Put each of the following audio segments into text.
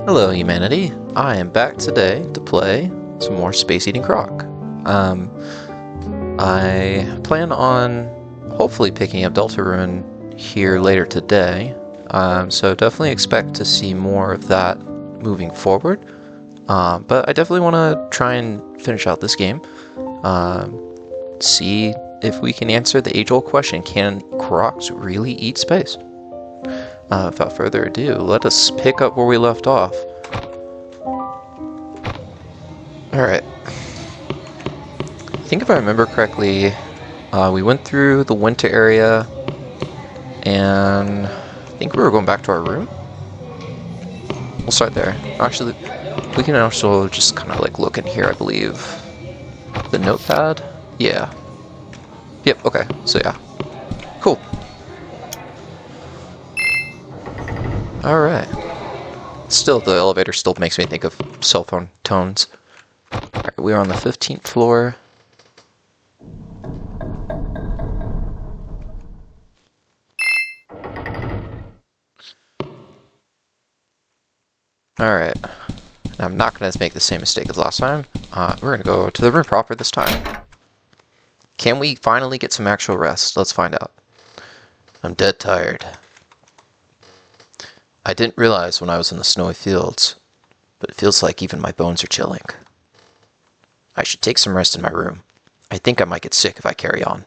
Hello, humanity. I am back today to play some more Space Eating Croc. I plan on hopefully picking up Deltarune here later today, so definitely expect to see more of that moving forward. But I definitely want to try and finish out this game, see if we can answer the age-old question, can crocs really eat space? Without further ado, let us pick up where we left off. Alright. I think if I remember correctly, we went through the winter area, and I think we were going back to our room? We'll start there. Actually, we can also just kind of like look in here, I believe. The notepad? Yeah. Yep, okay, so yeah. Cool. Alright. Still, the elevator still makes me think of cell phone tones. Alright, we are on the 15th floor. Alright. I'm not going to make the same mistake as last time. We're going to go to the room proper this time. Can we finally get some actual rest? Let's find out. I'm dead tired. I didn't realize when I was in the snowy fields, but it feels like even my bones are chilling. I should take some rest in my room. I think I might get sick if I carry on.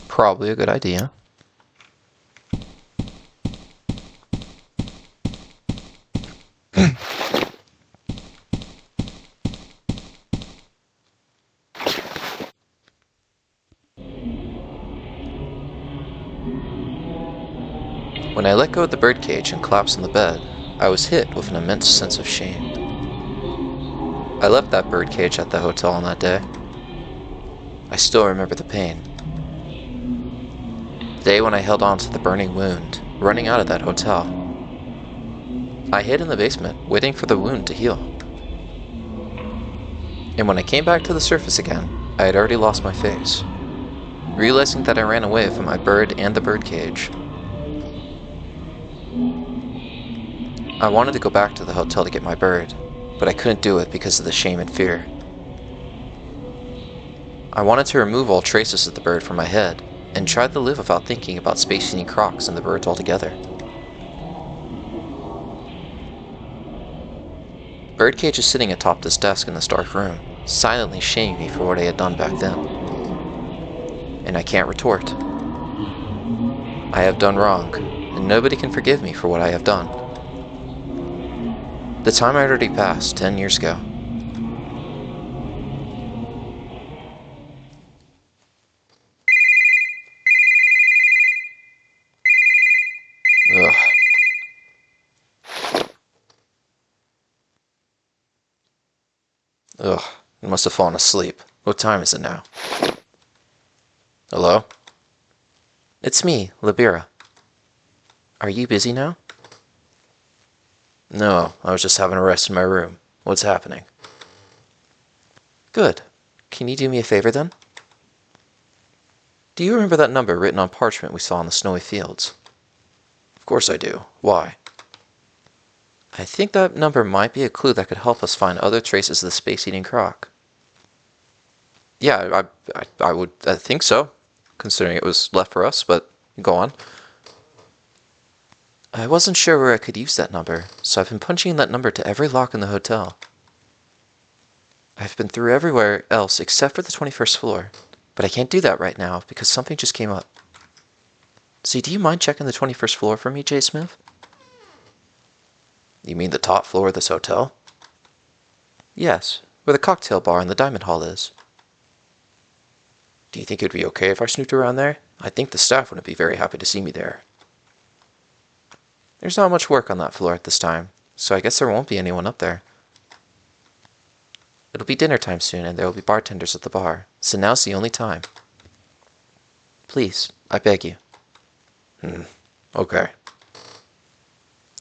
Probably a good idea. When I let go of the birdcage and collapsed on the bed, I was hit with an immense sense of shame. I left that birdcage at the hotel on that day. I still remember the pain. The day when I held on to the burning wound, running out of that hotel. I hid in the basement, waiting for the wound to heal. And when I came back to the surface again, I had already lost my face, realizing that I ran away from my bird and the birdcage. I wanted to go back to the hotel to get my bird, but I couldn't do it because of the shame and fear. I wanted to remove all traces of the bird from my head, and tried to live without thinking about Space Eating Crocs and the birds altogether. Birdcage is sitting atop this desk in this dark room, silently shaming me for what I had done back then. And I can't retort. I have done wrong, and nobody can forgive me for what I have done. The time had already passed 10 years ago. Ugh. Ugh, I must have fallen asleep. What time is it now? Hello? It's me, Libera. Are you busy now? No, I was just having a rest in my room. What's happening? Good. Can you do me a favor then? Do you remember that number written on parchment we saw in the snowy fields? Of course I do. Why? I think that number might be a clue that could help us find other traces of the space-eating croc. Yeah, I think so, considering it was left for us, but go on. I wasn't sure where I could use that number, so I've been punching in that number to every lock in the hotel. I've been through everywhere else except for the 21st floor, but I can't do that right now because something just came up. See, do you mind checking the 21st floor for me, J. Smith? You mean the top floor of this hotel? Yes, where the cocktail bar and the diamond hall is. Do you think it would be okay if I snooped around there? I think the staff wouldn't be very happy to see me there. There's not much work on that floor at this time, so I guess there won't be anyone up there. It'll be dinner time soon, and there will be bartenders at the bar, so now's the only time. Please, I beg you. Okay.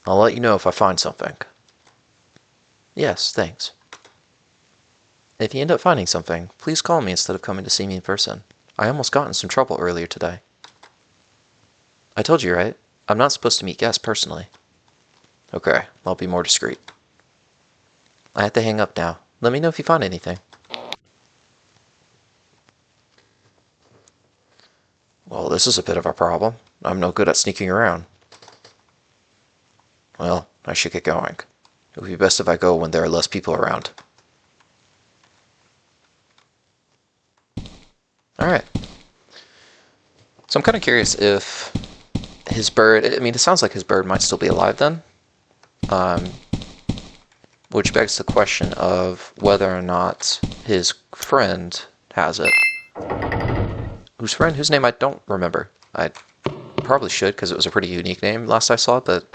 I'll let you know if I find something. Yes, thanks. If you end up finding something, please call me instead of coming to see me in person. I almost got in some trouble earlier today. I told you, right? I'm not supposed to meet guests personally. Okay, I'll be more discreet. I have to hang up now. Let me know if you find anything. Well, this is a bit of a problem. I'm no good at sneaking around. Well, I should get going. It would be best if I go when there are less people around. Alright. So I'm kind of curious if his bird... I mean, it sounds like his bird might still be alive then. Which begs the question of whether or not his friend has it. Whose friend? Whose name I don't remember. I probably should, because it was a pretty unique name last I saw it, but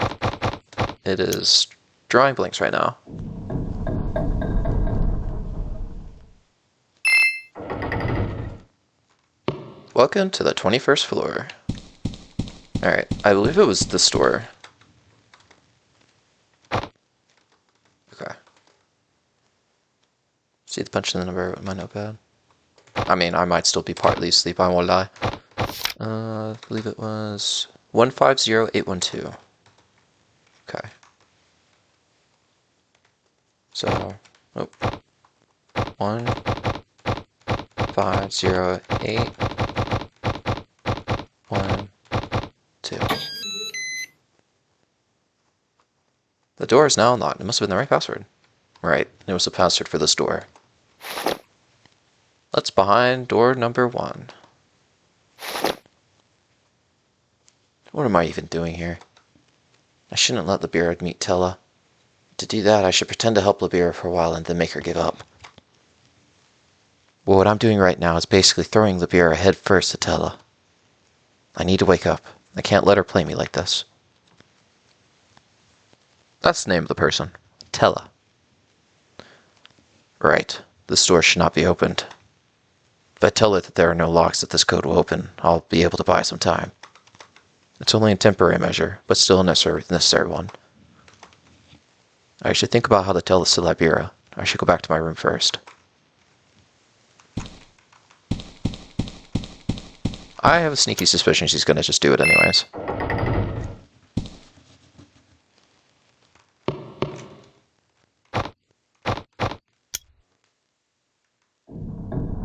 it is drawing blanks right now. Welcome to the 21st floor. Alright, I believe it was the store. Okay. See the punch in the number with my notepad? I mean, I might still be partly asleep, I won't lie. I believe it was 150812. Okay. So, 150812. The door is now unlocked. It must have been the right password. Right, it was the password for this door. Let's behind door number 1. What am I even doing here? I shouldn't let Labira meet Tella. To do that, I should pretend to help Labira for a while and then make her give up. Well, what I'm doing right now is basically throwing Labira head first to Tella. I need to wake up. I can't let her play me like this. That's the name of the person. Tella. Right. This door should not be opened. If I tell her that there are no locks that this code will open, I'll be able to buy some time. It's only a temporary measure, but still a necessary one. I should think about how to tell this to Labira. I should go back to my room first. I have a sneaky suspicion she's gonna just do it anyways.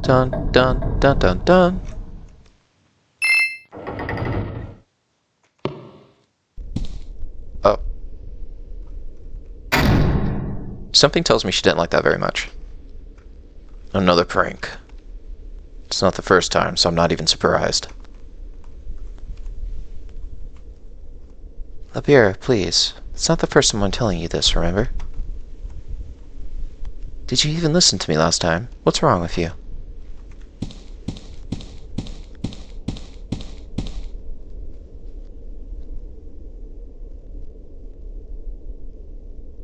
Dun dun dun dun dun. Oh. Something tells me she didn't like that very much. Another prank. It's not the first time, so I'm not even surprised. Labira, please. It's not the first time I'm telling you this, remember? Did you even listen to me last time? What's wrong with you?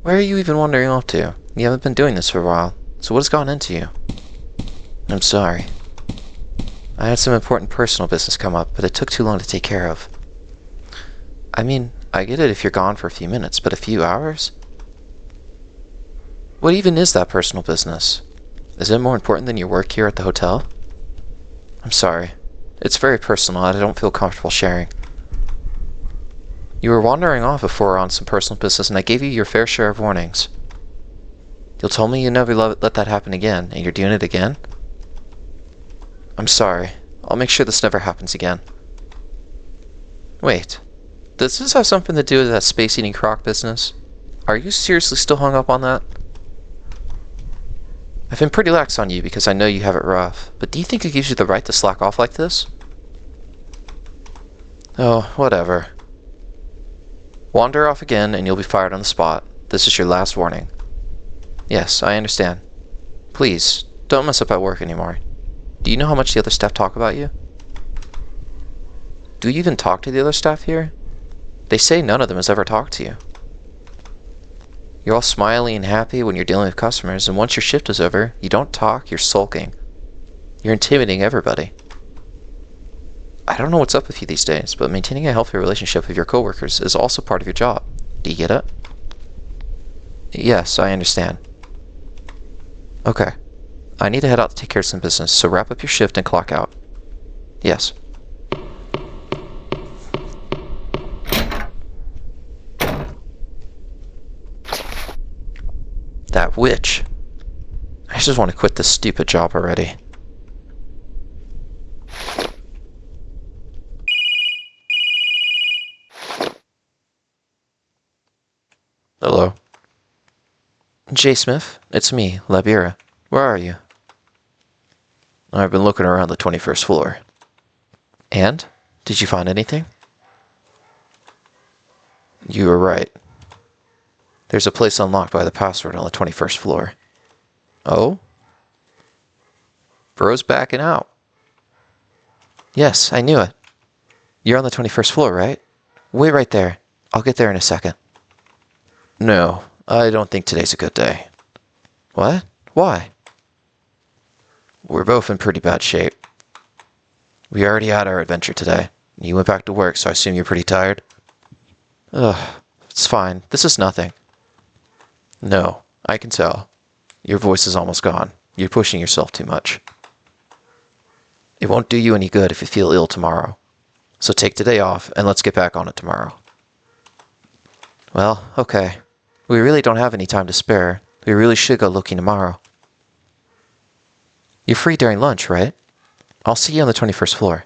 Where are you even wandering off to? You haven't been doing this for a while, so what has gotten into you? I'm sorry. I had some important personal business come up, but it took too long to take care of. I mean, I get it if you're gone for a few minutes, but a few hours? What even is that personal business? Is it more important than your work here at the hotel? I'm sorry. It's very personal and I don't feel comfortable sharing. You were wandering off before on some personal business and I gave you your fair share of warnings. You'll tell me you never let that happen again, and you're doing it again? I'm sorry. I'll make sure this never happens again. Wait. Does this have something to do with that Space Eating Croc business? Are you seriously still hung up on that? I've been pretty lax on you because I know you have it rough, but do you think it gives you the right to slack off like this? Oh, whatever. Wander off again and you'll be fired on the spot. This is your last warning. Yes, I understand. Please, don't mess up at work anymore. Do you know how much the other staff talk about you? Do you even talk to the other staff here? They say none of them has ever talked to you. You're all smiley and happy when you're dealing with customers, and once your shift is over, you don't talk, you're sulking. You're intimidating everybody. I don't know what's up with you these days, but maintaining a healthy relationship with your coworkers is also part of your job. Do you get it? Yes, I understand. Okay. I need to head out to take care of some business, so wrap up your shift and clock out. Yes. That witch. I just want to quit this stupid job already. Hello? J. Smith, it's me, Labira. Where are you? I've been looking around the 21st floor. And? Did you find anything? You were right. There's a place unlocked by the password on the 21st floor. Oh? Bro's backing out. Yes, I knew it. You're on the 21st floor, right? Wait right there. I'll get there in a second. No, I don't think today's a good day. What? Why? We're both in pretty bad shape. We already had our adventure today. You went back to work, so I assume you're pretty tired? Ugh, it's fine. This is nothing. No, I can tell. Your voice is almost gone. You're pushing yourself too much. It won't do you any good if you feel ill tomorrow. So take today off, and let's get back on it tomorrow. Well, okay. We really don't have any time to spare. We really should go looking tomorrow. You're free during lunch, right? I'll see you on the 21st floor.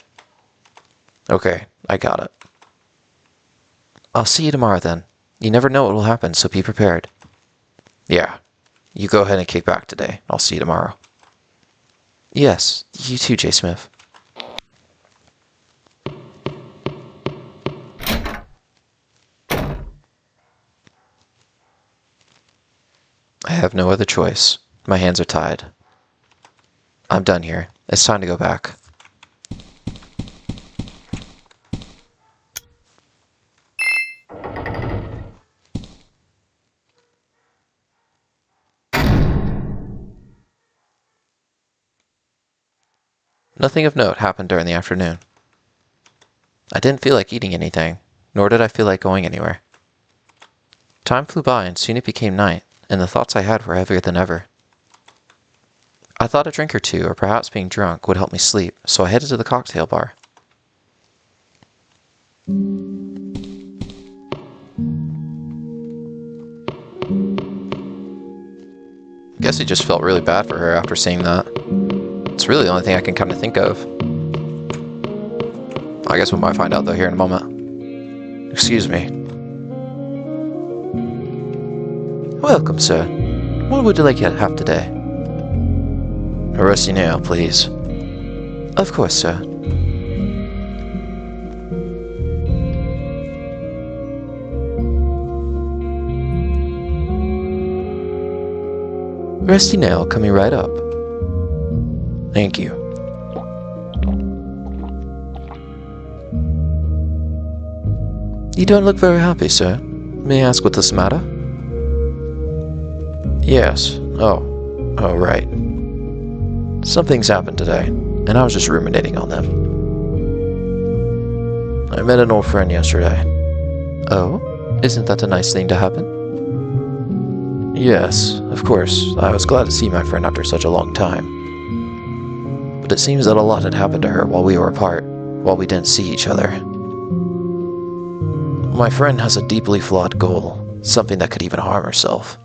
Okay, I got it. I'll see you tomorrow then. You never know what will happen, so be prepared. Yeah. You go ahead and kick back today. I'll see you tomorrow. Yes, you too, J. Smith. I have no other choice. My hands are tied. I'm done here. It's time to go back. Nothing of note happened during the afternoon. I didn't feel like eating anything, nor did I feel like going anywhere. Time flew by and soon it became night, and the thoughts I had were heavier than ever. I thought a drink or two, or perhaps being drunk, would help me sleep, so I headed to the cocktail bar. I guess he just felt really bad for her after seeing that. It's really the only thing I can kind of think of. I guess we might find out though here in a moment. Excuse me. Welcome, sir. What would you like to have today? A rusty nail, please. Of course, sir. Rusty nail coming right up. Thank you. You don't look very happy, sir. May I ask what this matter? Yes. Oh, right. Something's happened today, and I was just ruminating on them. I met an old friend yesterday. Oh? Isn't that a nice thing to happen? Yes, of course. I was glad to see my friend after such a long time. But it seems that a lot had happened to her while we were apart, while we didn't see each other. My friend has a deeply flawed goal, something that could even harm herself.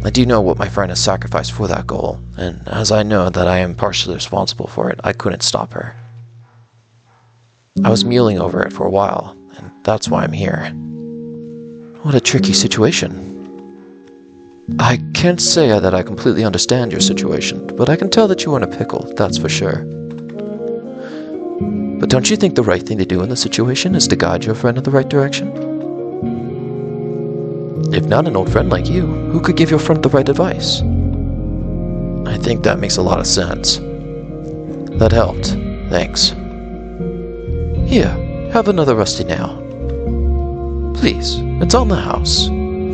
I do know what my friend has sacrificed for that goal, and as I know that I am partially responsible for it, I couldn't stop her. I was mulling over it for a while, and that's why I'm here. What a tricky situation. I can't say that I completely understand your situation, but I can tell that you're in a pickle, that's for sure. But don't you think the right thing to do in this situation is to guide your friend in the right direction? If not an old friend like you, who could give your friend the right advice? I think that makes a lot of sense. That helped. Thanks. Here, have another rusty nail. Please, it's on the house.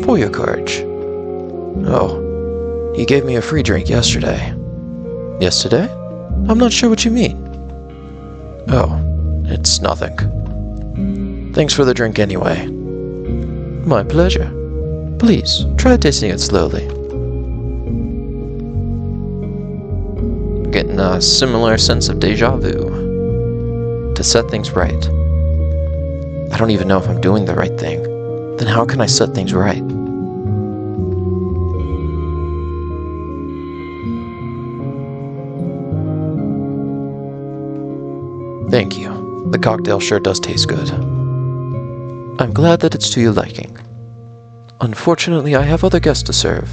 For your courage. Oh, you gave me a free drink yesterday. Yesterday? I'm not sure what you mean. Oh, it's nothing. Thanks for the drink anyway. My pleasure. Please, try tasting it slowly. Getting a similar sense of deja vu. To set things right. I don't even know if I'm doing the right thing. Then how can I set things right? The cocktail sure does taste good. I'm glad that it's to your liking. Unfortunately, I have other guests to serve.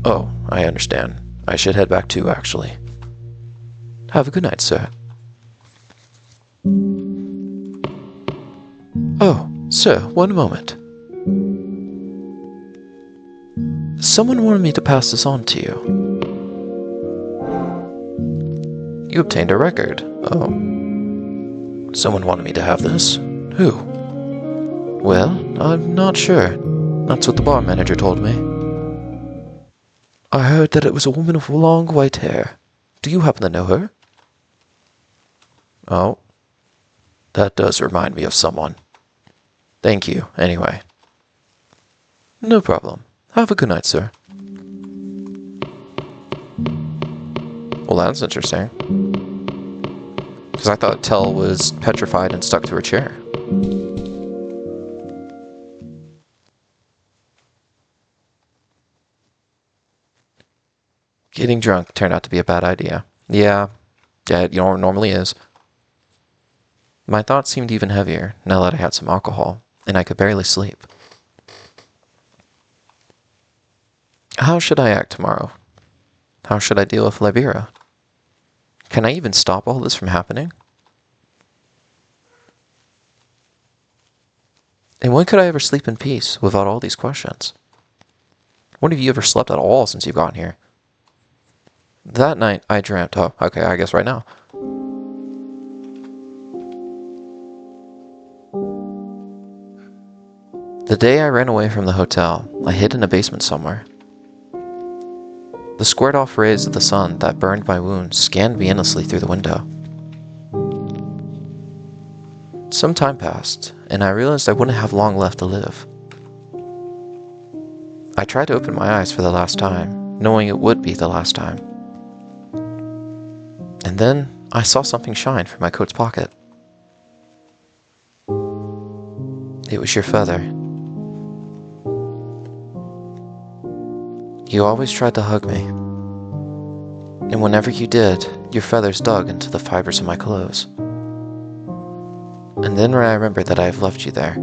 Oh, I understand. I should head back too, actually. Have a good night, sir. Oh, sir, one moment. Someone wanted me to pass this on to you. You obtained a record. Oh. Someone wanted me to have this? Who? Well, I'm not sure. That's what the bar manager told me. I heard that it was a woman with long white hair. Do you happen to know her? Oh. That does remind me of someone. Thank you, anyway. No problem. Have a good night, sir. Well, that's interesting. Because I thought Tell was petrified and stuck to her chair. Getting drunk turned out to be a bad idea. Yeah, it normally is. My thoughts seemed even heavier now that I had some alcohol, and I could barely sleep. How should I act tomorrow? How should I deal with Libera? Can I even stop all this from happening? And when could I ever sleep in peace without all these questions? When have you ever slept at all since you've gotten here? That night, I dreamt. Oh, okay, I guess right now. The day I ran away from the hotel, I hid in a basement somewhere. The squared-off rays of the sun that burned my wounds scanned me endlessly through the window. Some time passed, and I realized I wouldn't have long left to live. I tried to open my eyes for the last time, knowing it would be the last time. And then I saw something shine from my coat's pocket. It was your feather. You always tried to hug me. And whenever you did, your feathers dug into the fibers of my clothes. And then I remembered that I have left you there.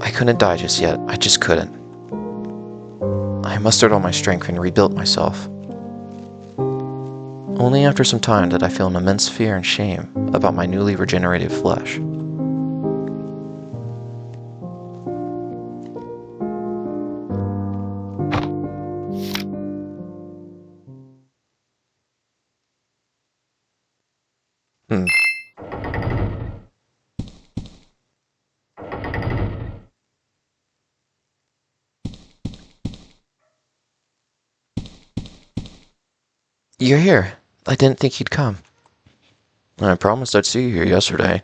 I couldn't die just yet, I just couldn't. I mustered all my strength and rebuilt myself. Only after some time did I feel an immense fear and shame about my newly regenerated flesh. You're here. I didn't think you'd come. I promised I'd see you here yesterday.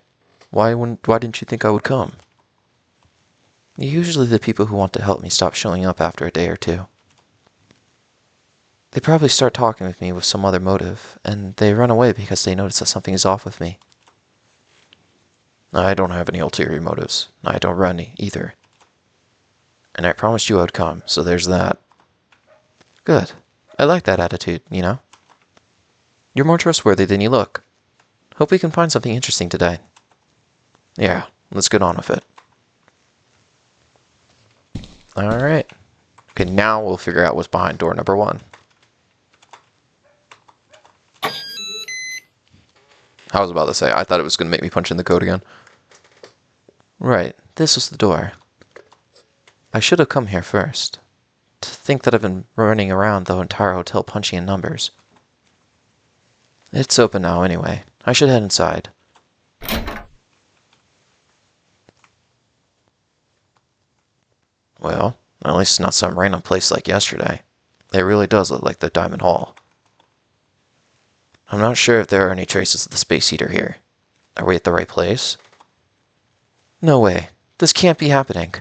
Why didn't you think I would come? Usually the people who want to help me stop showing up after a day or two. They probably start talking with me with some other motive, and they run away because they notice that something is off with me. I don't have any ulterior motives. I don't run either. And I promised you I'd come, so there's that. Good. I like that attitude, you know? You're more trustworthy than you look. Hope we can find something interesting today. Yeah, let's get on with it. Alright. Okay, now we'll figure out what's behind door number 1. I was about to say, I thought it was going to make me punch in the code again. Right, this was the door. I should have come here first. To think that I've been running around the entire hotel punching in numbers. It's open now anyway. I should head inside. Well, at least it's not some random place like yesterday. It really does look like the Diamond Hall. I'm not sure if there are any traces of the Space Eater here. Are we at the right place? No way. This can't be happening.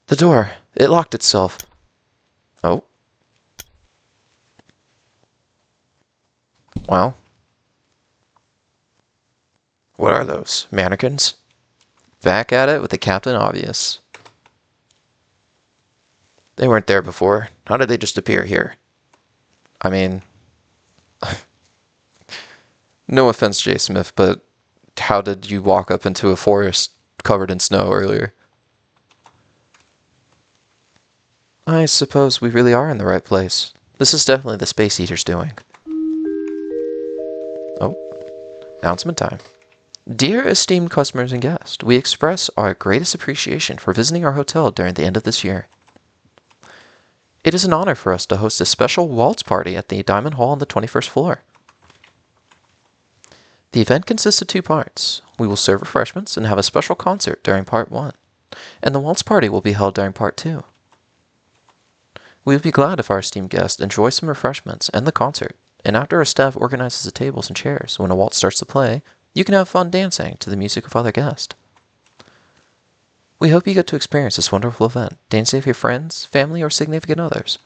The door. It locked itself. Oh. Well. What are those? Mannequins? Back at it with the Captain Obvious. They weren't there before. How did they just appear here? I mean, no offense, J. Smith, but how did you walk up into a forest covered in snow earlier? I suppose we really are in the right place. This is definitely the Space Eater's doing. Oh, announcement time. Dear esteemed customers and guests, we express our greatest appreciation for visiting our hotel during the end of this year. It is an honor for us to host a special waltz party at the Diamond Hall on the 21st floor. The event consists of 2 parts. We will serve refreshments and have a special concert during part 1, and the waltz party will be held during part 2. We would be glad if our esteemed guests enjoy some refreshments and the concert, and after our staff organizes the tables and chairs when a waltz starts to play, you can have fun dancing to the music of other guests. We hope you get to experience this wonderful event, dancing with your friends, family, or significant others.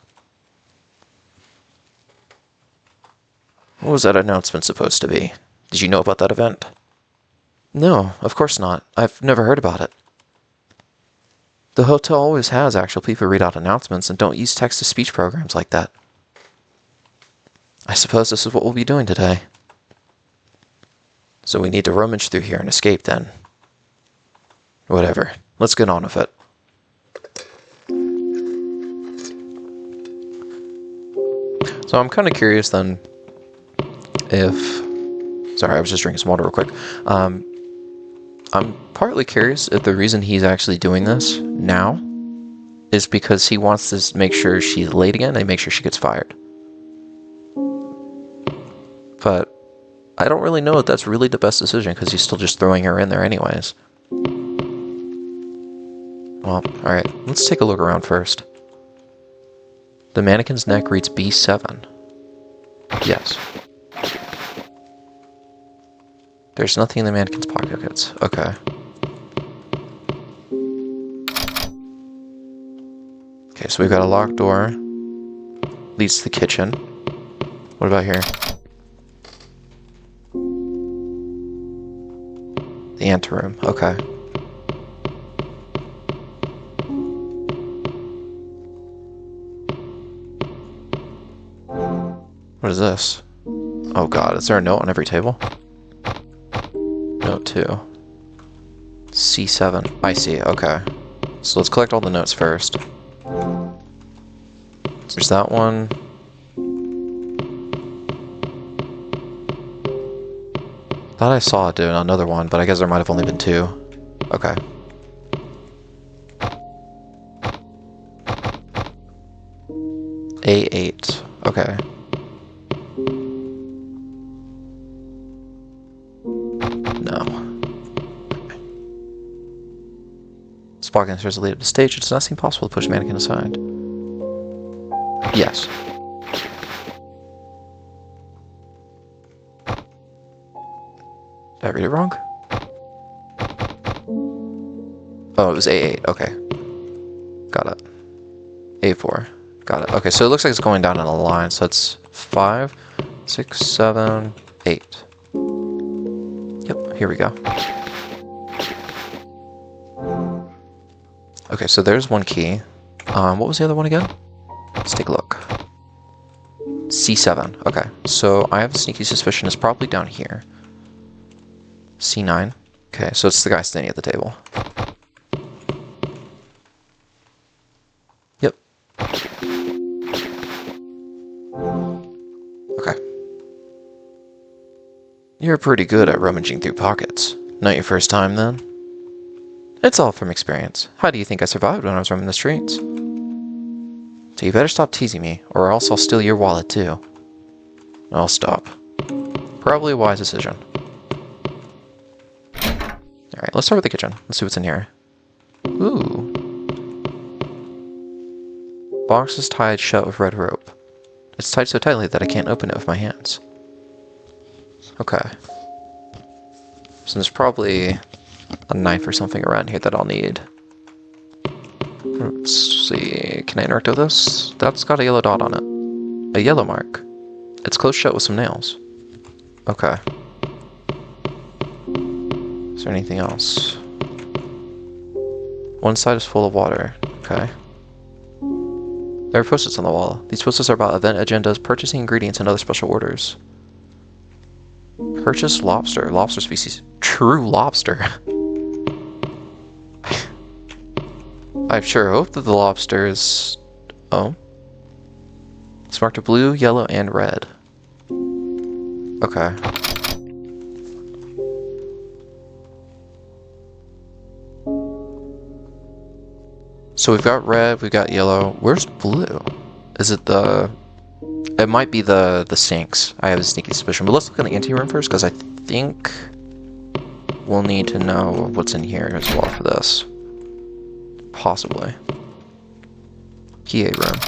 What was that announcement supposed to be? Did you know about that event? No, of course not. I've never heard about it. The hotel always has actual people read out announcements and don't use text-to-speech programs like that. I suppose this is what we'll be doing today. So we need to rummage through here and escape then. Whatever. Let's get on with it. So I'm kind of curious then if... Sorry, I was just drinking some water real quick. I'm partly curious if the reason he's actually doing this now is because he wants to make sure she's late again and make sure she gets fired. But I don't really know if that's really the best decision because he's still just throwing her in there anyways. Well, alright, let's take a look around first. The mannequin's neck reads B7. Yes. There's nothing in the mannequin's pockets. Okay. Okay, so we've got a locked door. Leads to the kitchen. What about here? The anteroom. Okay. What is this? Oh god, is there a note on every table? Note 2. C7. I see, okay. So let's collect all the notes first. There's that one. Thought I saw it do another one, but I guess there might have only been 2. Okay. A8. Okay. No. Walking the stairs to lead up to stage, it does not seem possible to push mannequin aside. Yes. Did I read it wrong? Oh, it was A8. Okay. Got it. A4. Got it. Okay, so it looks like it's going down in a line. So it's 5, 6, 7, 8. Yep, here we go. Okay, so there's one key. What was the other one again? Let's take a look. C7. Okay, so I have a sneaky suspicion it's probably down here. C9. Okay, so it's the guy standing at the table. Yep. Okay. You're pretty good at rummaging through pockets. Not your first time, then? It's all from experience. How do you think I survived when I was roaming the streets? So you better stop teasing me, or else I'll steal your wallet too. I'll stop. Probably a wise decision. Alright, let's start with the kitchen. Let's see what's in here. Ooh. Box is tied shut with red rope. It's tied so tightly that I can't open it with my hands. Okay. So there's probably a knife or something around here that I'll need. Let's see. Can I interact with this? That's got a yellow dot on it. A yellow mark. It's closed shut with some nails. Okay. Is there anything else? One side is full of water. Okay. There are post-its on the wall. These post-its are about event agendas, purchasing ingredients, and other special orders. Purchase lobster. Lobster species. True lobster. I sure hope that the lobster is... Oh. It's marked blue, yellow, and red. Okay. So we've got red, we've got yellow. Where's blue? Is it the... It might be the sinks. I have a sneaky suspicion. But let's look in the ante room first, because I think we'll need to know what's in here as well for this. Possibly. PA room.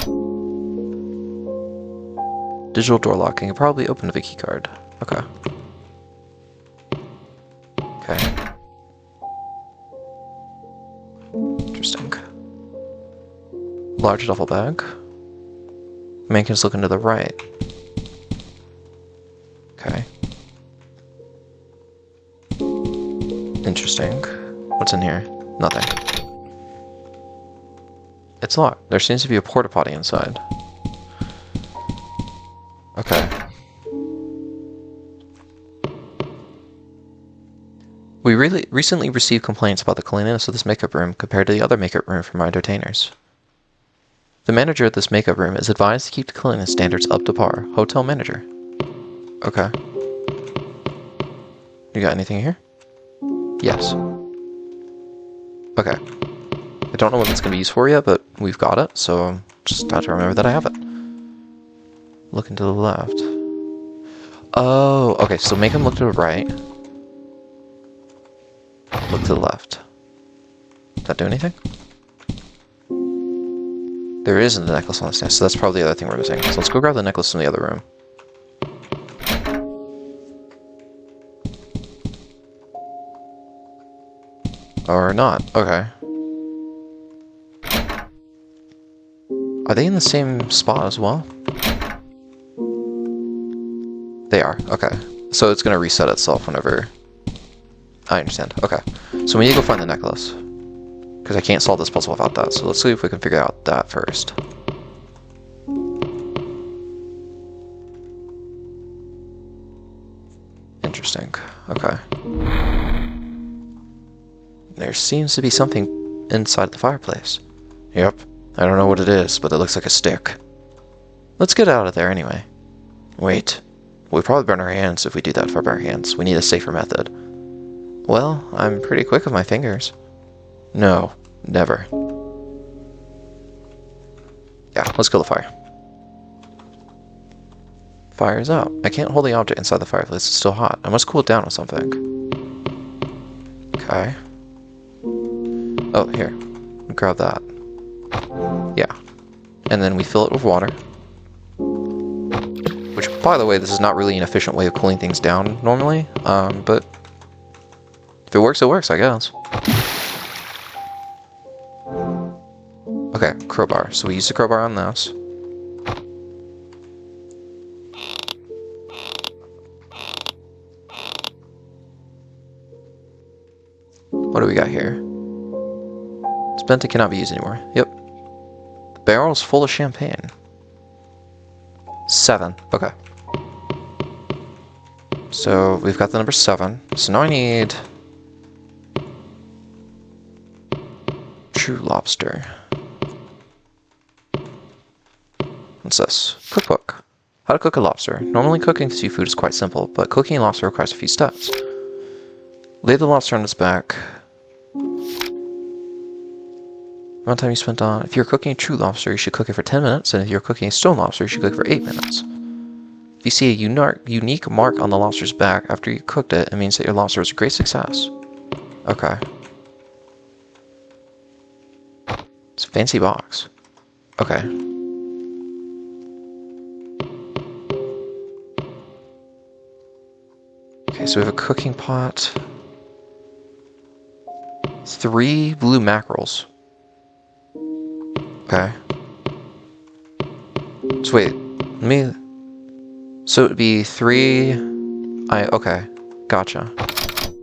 Digital door locking. It probably open with a key card. Okay. Okay. Interesting. Large duffel bag. Mannequins looking to the right. Okay. Interesting. What's in here? Nothing. It's locked. There seems to be a porta potty inside. Okay. We recently received complaints about the cleanliness of this makeup room compared to the other makeup room from our entertainers. The manager of this makeup room is advised to keep the cleanliness standards up to par. Hotel manager. Okay. You got anything here? Yes. Okay. I don't know what it's going to be used for yet, but we've got it, so just have to remember that I have it. Looking to the left. Oh, okay, so make him look to the right. Look to the left. Does that do anything? There isn't a necklace on the stand, so that's probably the other thing we're missing. So let's go grab the necklace from the other room. Or not. Okay. Are they in the same spot as well? They are. Okay. So it's going to reset itself whenever... I understand. Okay. So we need to go find the necklace. Because I can't solve this puzzle without that. So let's see if we can figure out that first. Interesting. Okay. There seems to be something inside the fireplace. Yep. I don't know what it is, but it looks like a stick. Let's get out of there anyway. Wait. We'll probably burn our hands if we do that for our hands. We need a safer method. Well, I'm pretty quick with my fingers. No, never. Yeah, let's kill the fire. Fire's out. I can't hold the object inside the fireplace. It's still hot. I must cool it down with something. Okay. Oh, here. Grab that. Yeah. And then we fill it with water. Which, by the way, this is not really an efficient way of cooling things down normally. But if it works, I guess. Okay, crowbar. So we use the crowbar on this. What do we got here? It's bent, it cannot be used anymore. Yep. The barrel's full of champagne. 7. Okay. So we've got the number 7. So now I need... True lobster. What's this? Cookbook. How to cook a lobster. Normally cooking seafood is quite simple, but cooking a lobster requires a few steps. Lay the lobster on its back. Amount of time you spent on. If you're cooking a true lobster, you should cook it for 10 minutes, and if you're cooking a stone lobster, you should cook it for 8 minutes. If you see a unique mark on the lobster's back after you cooked it, it means that your lobster was a great success. Okay. It's a fancy box. Okay. Okay, so we have a cooking pot. 3 blue mackerels. Okay. So wait, let me... So it would be 3... Okay, gotcha.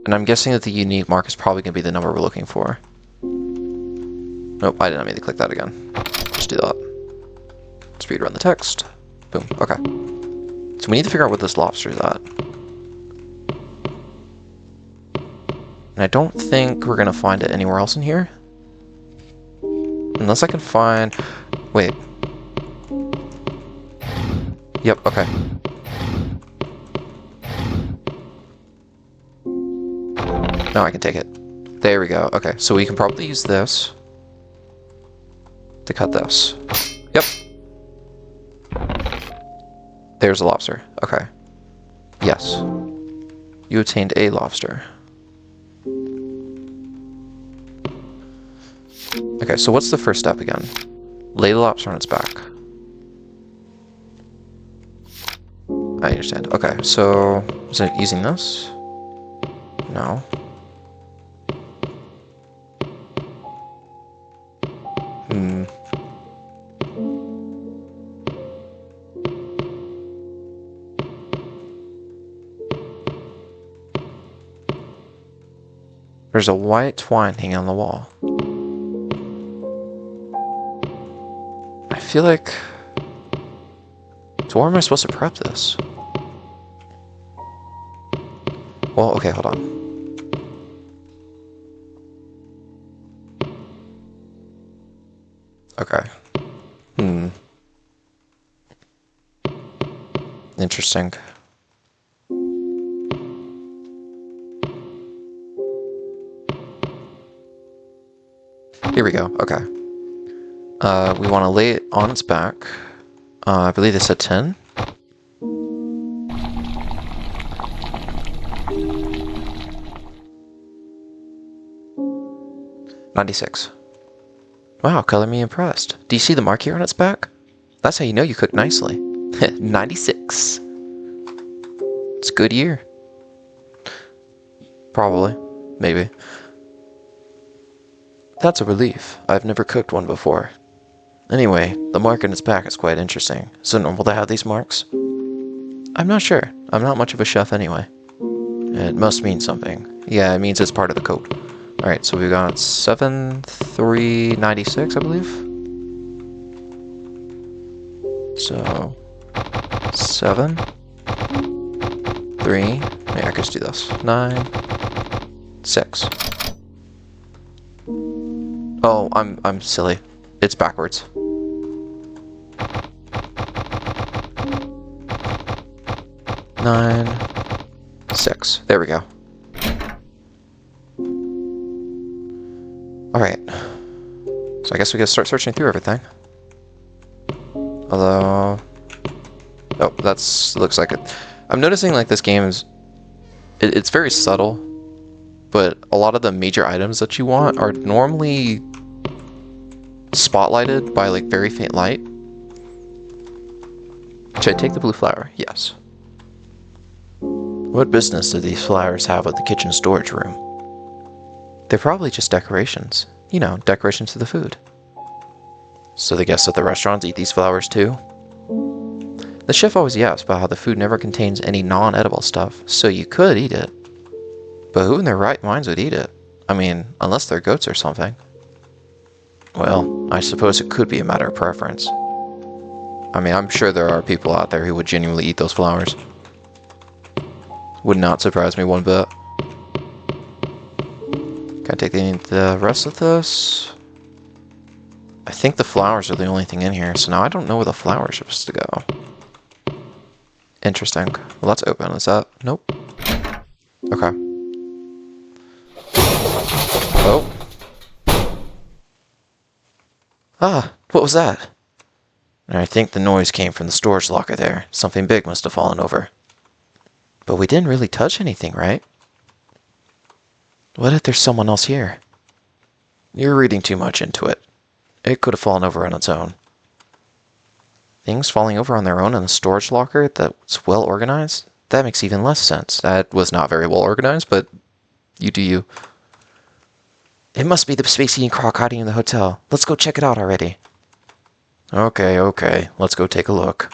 And I'm guessing that the unique mark is probably going to be the number we're looking for. Nope, I did not mean to click that again. Just do that. Speed run the text. Boom. Okay. So we need to figure out what this lobster's at. And I don't think we're gonna find it anywhere else in here. Unless I can find... Wait. Yep, okay. Now I can take it. There we go. Okay, so we can probably use this to cut this. Yep. There's a lobster. Okay. Yes. You obtained a lobster. Okay, so what's the first step again? Lay the lobster on its back. I understand. Okay, so is it using this? No. There's a white twine hanging on the wall. I feel like... So where am I supposed to prep this? Well, okay, hold on. Okay. Interesting. Here we go. Okay. We want to lay it on its back. I believe they said 10. $96. Wow, color me impressed. Do you see the mark here on its back? That's how you know you cook nicely. 96. It's a good year. Probably. Maybe. That's a relief. I've never cooked one before. Anyway, the mark on its back is quite interesting. Is it normal to have these marks? I'm not sure. I'm not much of a chef anyway. It must mean something. Yeah, it means it's part of the coat. Alright, so we've got 7,396, I believe. So 7, 3, yeah, I can just do this. 9, 6. Oh, I'm silly. It's backwards. 9, 6. There we go. Alright. So I guess we gotta start searching through everything. Although... Oh, looks like it. I'm noticing like this game is... It's very subtle, but a lot of the major items that you want are normally spotlighted by like very faint light. Should I take the blue flower? Yes. What business do these flowers have at the kitchen storage room? They're probably just decorations. You know, decorations to the food. So the guests at the restaurants eat these flowers too? The chef always yaps about how the food never contains any non-edible stuff, so you could eat it. But who in their right minds would eat it? I mean, unless they're goats or something. Well, I suppose it could be a matter of preference. I mean, I'm sure there are people out there who would genuinely eat those flowers. Would not surprise me one bit. Can I take the rest of this? I think the flowers are the only thing in here, so now I don't know where the flowers are supposed to go. Interesting. Well, let's open. Is that... Nope. Okay. Oh. Ah, what was that? I think the noise came from the storage locker there. Something big must have fallen over. But we didn't really touch anything, right? What if there's someone else here? You're reading too much into it. It could have fallen over on its own. Things falling over on their own in a storage locker that's well organized? That makes even less sense. That was not very well organized, but you do you. It must be the Space Eating Croc hiding in the hotel. Let's go check it out already. Okay. Let's go take a look.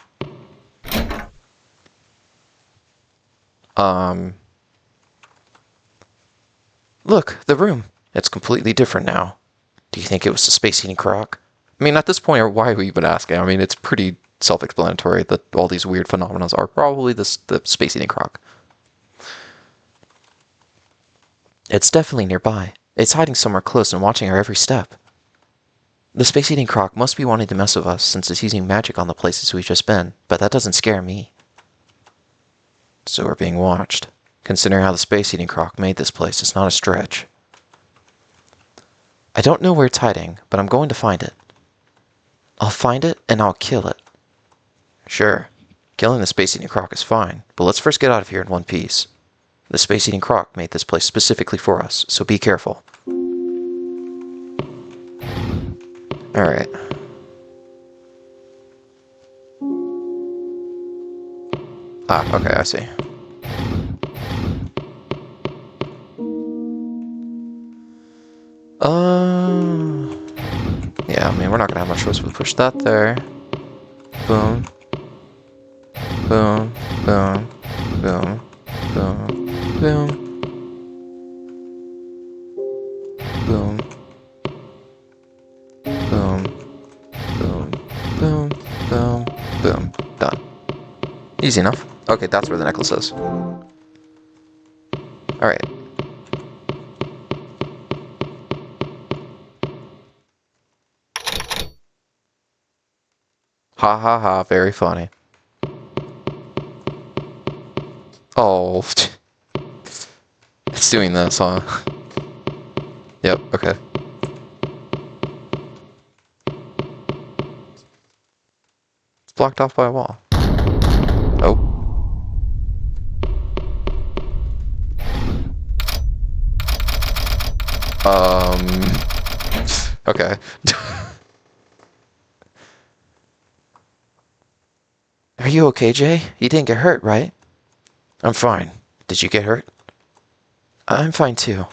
Look, the room. It's completely different now. Do you think it was the Space Eating Croc? I mean, at this point, why are we even asking? I mean, it's pretty self-explanatory that all these weird phenomena are probably the Space Eating Croc. It's definitely nearby. It's hiding somewhere close and watching our every step. The Space Eating Croc must be wanting to mess with us since it's using magic on the places we've just been, but that doesn't scare me. So we're being watched. Considering how the Space Eating Croc made this place, it's not a stretch. I don't know where it's hiding, but I'm going to find it. I'll find it and I'll kill it. Sure, killing the Space Eating Croc is fine, but let's first get out of here in one piece. The Space Eating Croc made this place specifically for us, so be careful. Alright. Ah, okay, I see. Yeah, I mean, we're not gonna have much choice. We'll push that there. Boom. Boom. Boom. Boom. Boom. Boom. Boom. Boom. Boom. Boom. Boom. Boom. Done. Easy enough. Okay, that's where the necklace is. Alright. Ha ha ha, very funny. Oh. It's doing this, huh? Yep, okay. It's blocked off by a wall. Oh. Okay. Are you okay, Jay? You didn't get hurt, right? I'm fine. Did you get hurt? I'm fine too.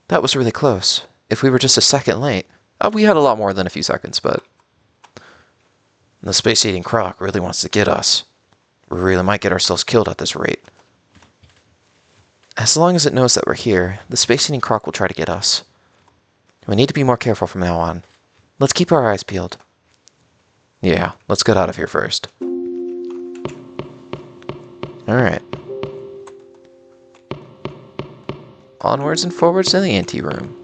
That was really close. If we were just a second late, we had a lot more than a few seconds, but the Space Eating Croc really wants to get us. We really might get ourselves killed at this rate. As long as it knows that we're here, the Space Eating Croc will try to get us. We need to be more careful from now on. Let's keep our eyes peeled. Yeah, let's get out of here first. Alright. Onwards and forwards to the anteroom.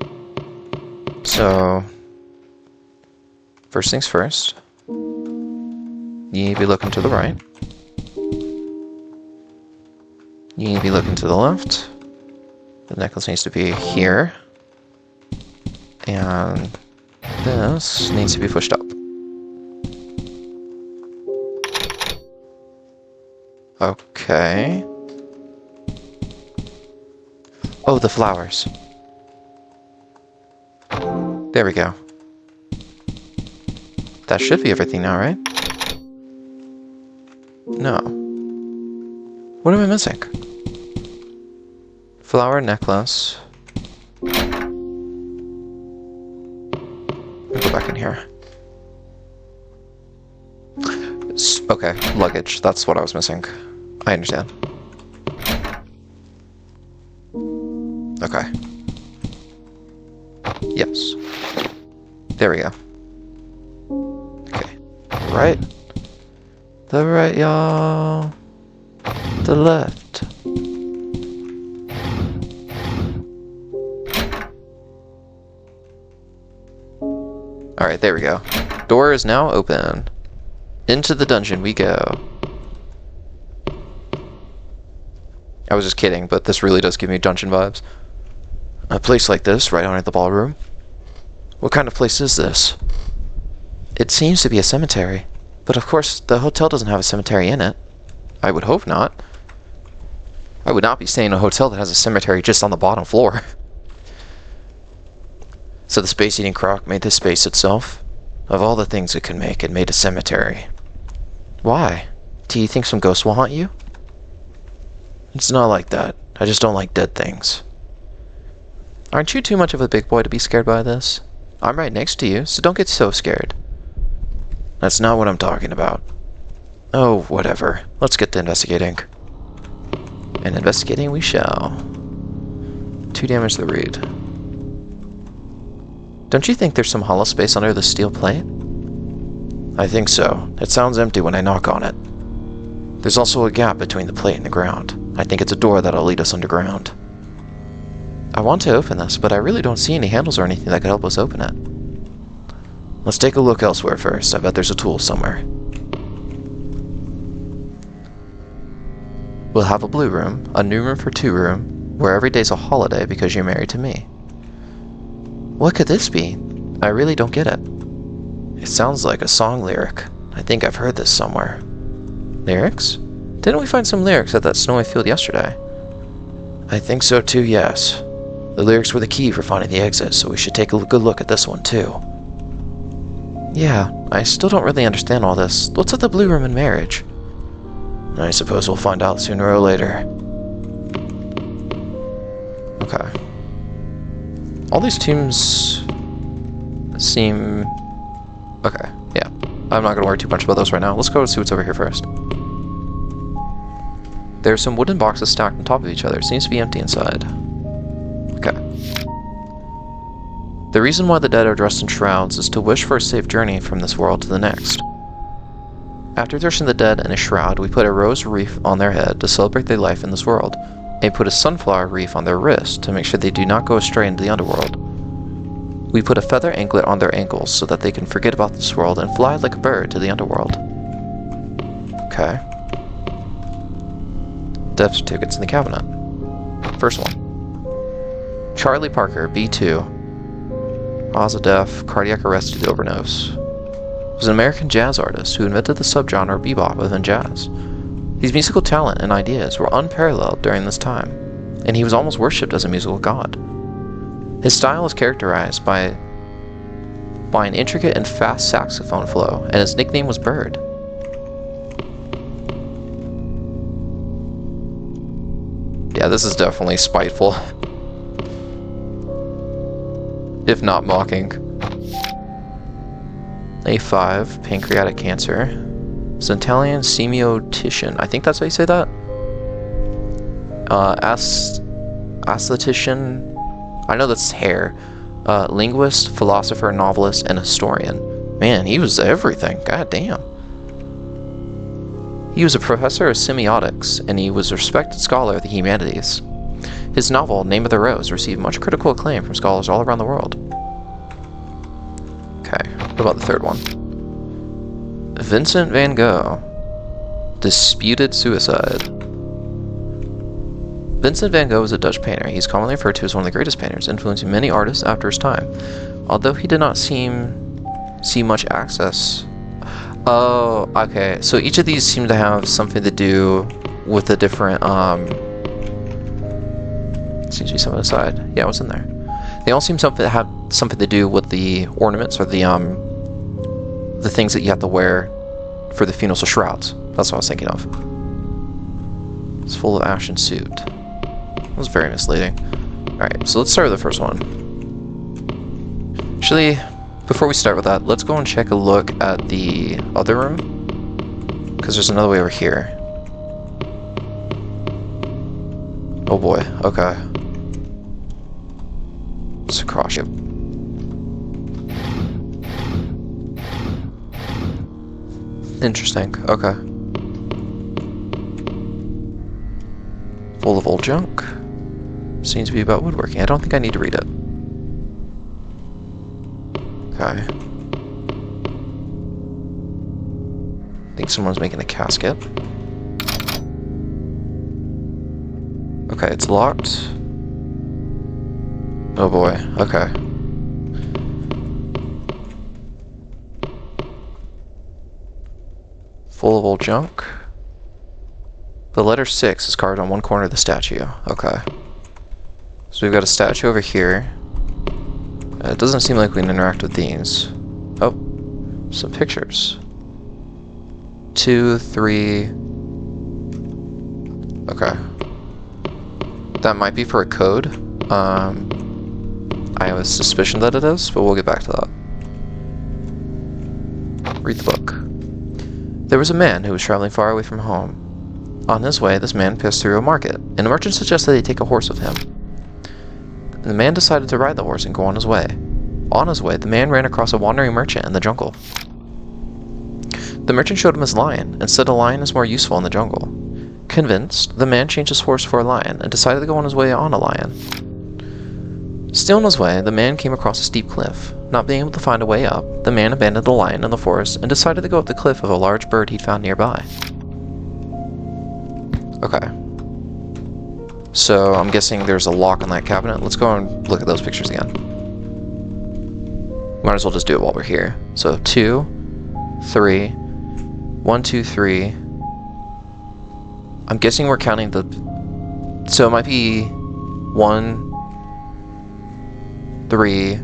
So, first things first. You need to be looking to the right. You need to be looking to the left. The necklace needs to be here. And this needs to be pushed up. Okay. Oh, the flowers. There we go. That should be everything now, right? No. What am I missing? Flower necklace. I'll go back in here. Okay, luggage. That's what I was missing. I understand. Okay. Yes. There we go. Okay. Right. The right, y'all. The left. Alright, there we go. Door is now open. Into the dungeon we go. I was just kidding, but this really does give me dungeon vibes. A place like this, right under the ballroom? What kind of place is this? It seems to be a cemetery. But of course, the hotel doesn't have a cemetery in it. I would hope not. I would not be staying in a hotel that has a cemetery just on the bottom floor. So the Space Eating Croc made this space itself? Of all the things it could make, it made a cemetery. Why? Do you think some ghosts will haunt you? It's not like that. I just don't like dead things. Aren't you too much of a big boy to be scared by this? I'm right next to you, so don't get so scared. That's not what I'm talking about. Oh, whatever. Let's get to investigating. And investigating we shall. 2 damage to the reed. Don't you think there's some hollow space under the steel plate? I think so. It sounds empty when I knock on it. There's also a gap between the plate and the ground. I think it's a door that'll lead us underground. I want to open this, but I really don't see any handles or anything that could help us open it. Let's take a look elsewhere first. I bet there's a tool somewhere. We'll have a blue room, a new room for 2 room, where every day's a holiday because you're married to me. What could this be? I really don't get it. It sounds like a song lyric. I think I've heard this somewhere. Lyrics? Didn't we find some lyrics at that snowy field yesterday? I think so too, yes. The lyrics were the key for finding the exit, so we should take a good look at this one too. Yeah, I still don't really understand all this. What's with the blue room and marriage? I suppose we'll find out sooner or later. Okay. All these tombs seem... Okay, yeah. I'm not going to worry too much about those right now. Let's go see what's over here first. There are some wooden boxes stacked on top of each other. It seems to be empty inside. Okay. The reason why the dead are dressed in shrouds is to wish for a safe journey from this world to the next. After dressing the dead in a shroud, we put a rose wreath on their head to celebrate their life in this world, and put a sunflower wreath on their wrist to make sure they do not go astray into the underworld. We put a feather anklet on their ankles so that they can forget about this world and fly like a bird to the underworld. Okay. Death certificates in the cabinet. First one. Charlie Parker, B2. Cause of death, cardiac arrest due to overdose. Was an American jazz artist who invented the subgenre bebop within jazz. His musical talent and ideas were unparalleled during this time, and he was almost worshipped as a musical god. His style is characterized by an intricate and fast saxophone flow, and his nickname was Bird. Yeah, this is definitely spiteful. If not mocking. A5, pancreatic cancer. It's an Italian semiotician. I think that's how you say that. Aesthetician. I know that's hair. Linguist, philosopher, novelist, and historian. Man, he was everything. God damn. He was a professor of semiotics, and he was a respected scholar of the humanities. His novel, Name of the Rose, received much critical acclaim from scholars all around the world. Okay, what about the third one? Vincent van Gogh. Disputed suicide. Vincent van Gogh was a Dutch painter. He's commonly referred to as one of the greatest painters, influencing many artists after his time. Although he did not see much access. Oh, okay. So each of these seem to have something to do with the different, seems to be something aside. Yeah, what's in there? They all seem to have something to do with the ornaments or the things that you have to wear for the funerals or shrouds. That's what I was thinking of. It's full of ash and suit. That was very misleading. Alright, so let's start with the first one. Actually, before we start with that, let's go and check a look at the other room. Because there's another way over here. Oh boy, okay. It's a cross ship. Interesting, okay. Full of old junk. Seems to be about woodworking. I don't think I need to read it. Okay. I think someone's making a casket. Okay, it's locked. Oh boy, okay. Full of old junk. The letter 6 is carved on one corner of the statue. Okay. So we've got a statue over here. It doesn't seem like we can interact with these. Oh, some pictures. 2, 3. Okay. That might be for a code. I have a suspicion that it is, but we'll get back to that. Read the book. There was a man who was traveling far away from home. On his way, this man passed through a market, and the merchant suggested he take a horse with him. And the man decided to ride the horse and go on his way. On his way, the man ran across a wandering merchant in the jungle. The merchant showed him his lion, and said a lion is more useful in the jungle. Convinced, the man changed his horse for a lion, and decided to go on his way on a lion. Still on his way, the man came across a steep cliff. Not being able to find a way up, the man abandoned the lion in the forest and decided to go up the cliff of a large bird he'd found nearby. Okay. So, I'm guessing there's a lock on that cabinet. Let's go and look at those pictures again. Might as well just do it while we're here. So, 2, 3, 1, 2, 3. I'm guessing we're counting the... So it might be 1, 3,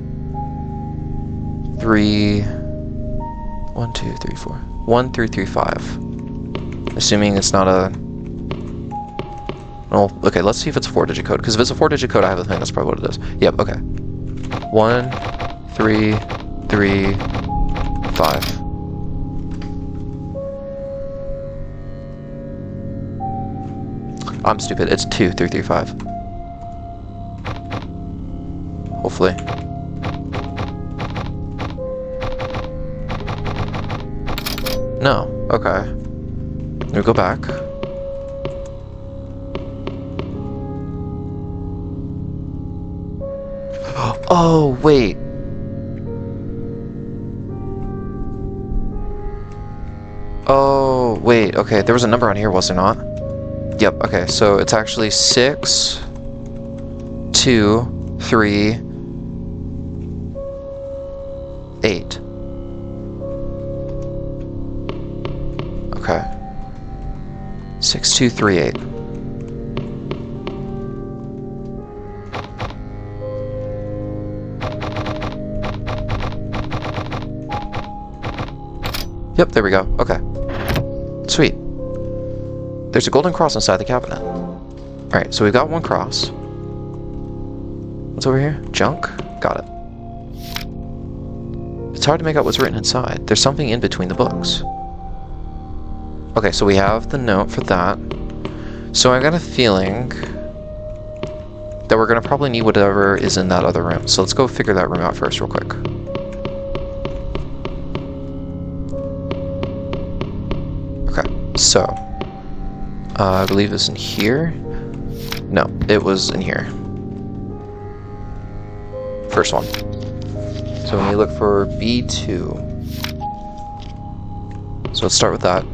3, 1, 2, 3, 4. 1 through 3, 5. Assuming it's not a... Well, okay, let's see if it's a 4-digit code. Because if it's a 4-digit code, I have a thing. That's probably what it is. Yep, okay. 1, 3, 3, 5. I'm stupid. It's 2, 3, 3, 5. Hopefully. No. Okay. Let me go back. Oh, wait. Oh, wait. Okay, there was a number on here, was there not? Yep, okay, so it's actually 6, 2, 3, 8. Okay. 6, 2, 3, 8. Yep, there we go. Okay. Sweet. There's a golden cross inside the cabinet. Alright, so we've got one cross. What's over here? Junk? Got it. It's hard to make out what's written inside. There's something in between the books. Okay, so we have the note for that. So I got a feeling that we're going to probably need whatever is in that other room. So let's go figure that room out first real quick. Okay, so... I believe it's in here. No, it was in here. First one. So when we look for B2. So let's start with that.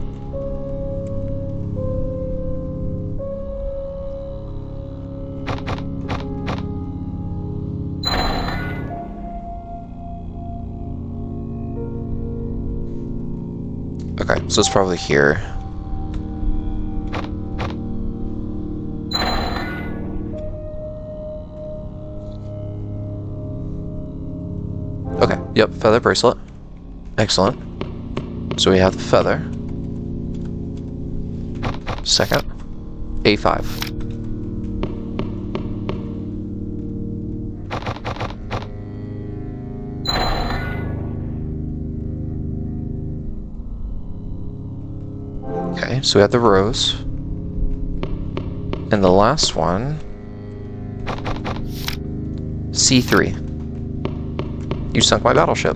Okay, so it's probably here. Okay, yep, feather bracelet. Excellent. So we have the feather. Second. A5. Okay, so we have the rose. And the last one... C3. You sunk my battleship.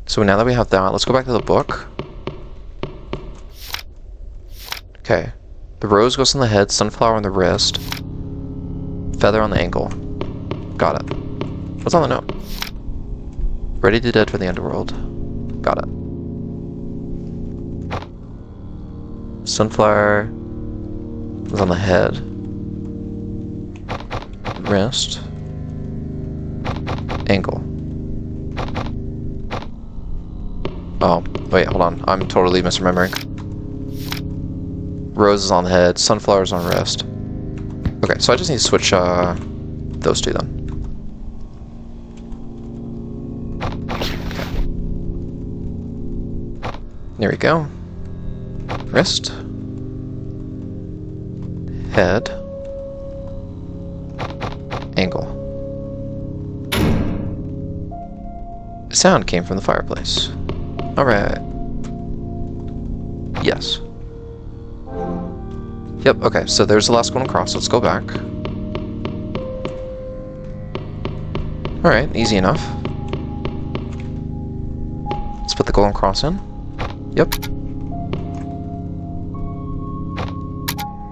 So now that we have that, let's go back to the book. Okay. The rose goes on the head, sunflower on the wrist, feather on the ankle. Got it. What's on the note? Ready to dead for the underworld. Got it. Sunflower was on the head, wrist, ankle. Oh, wait, hold on. I'm totally misremembering. Rose is on the head, sunflower's on wrist. Okay, so I just need to switch those two then. Okay. There we go. Wrist, head, ankle. The sound came from the fireplace. Alright. Yes. Yep, okay, so there's the last one across. Let's go back. Alright, easy enough. Let's put the golden cross in. Yep.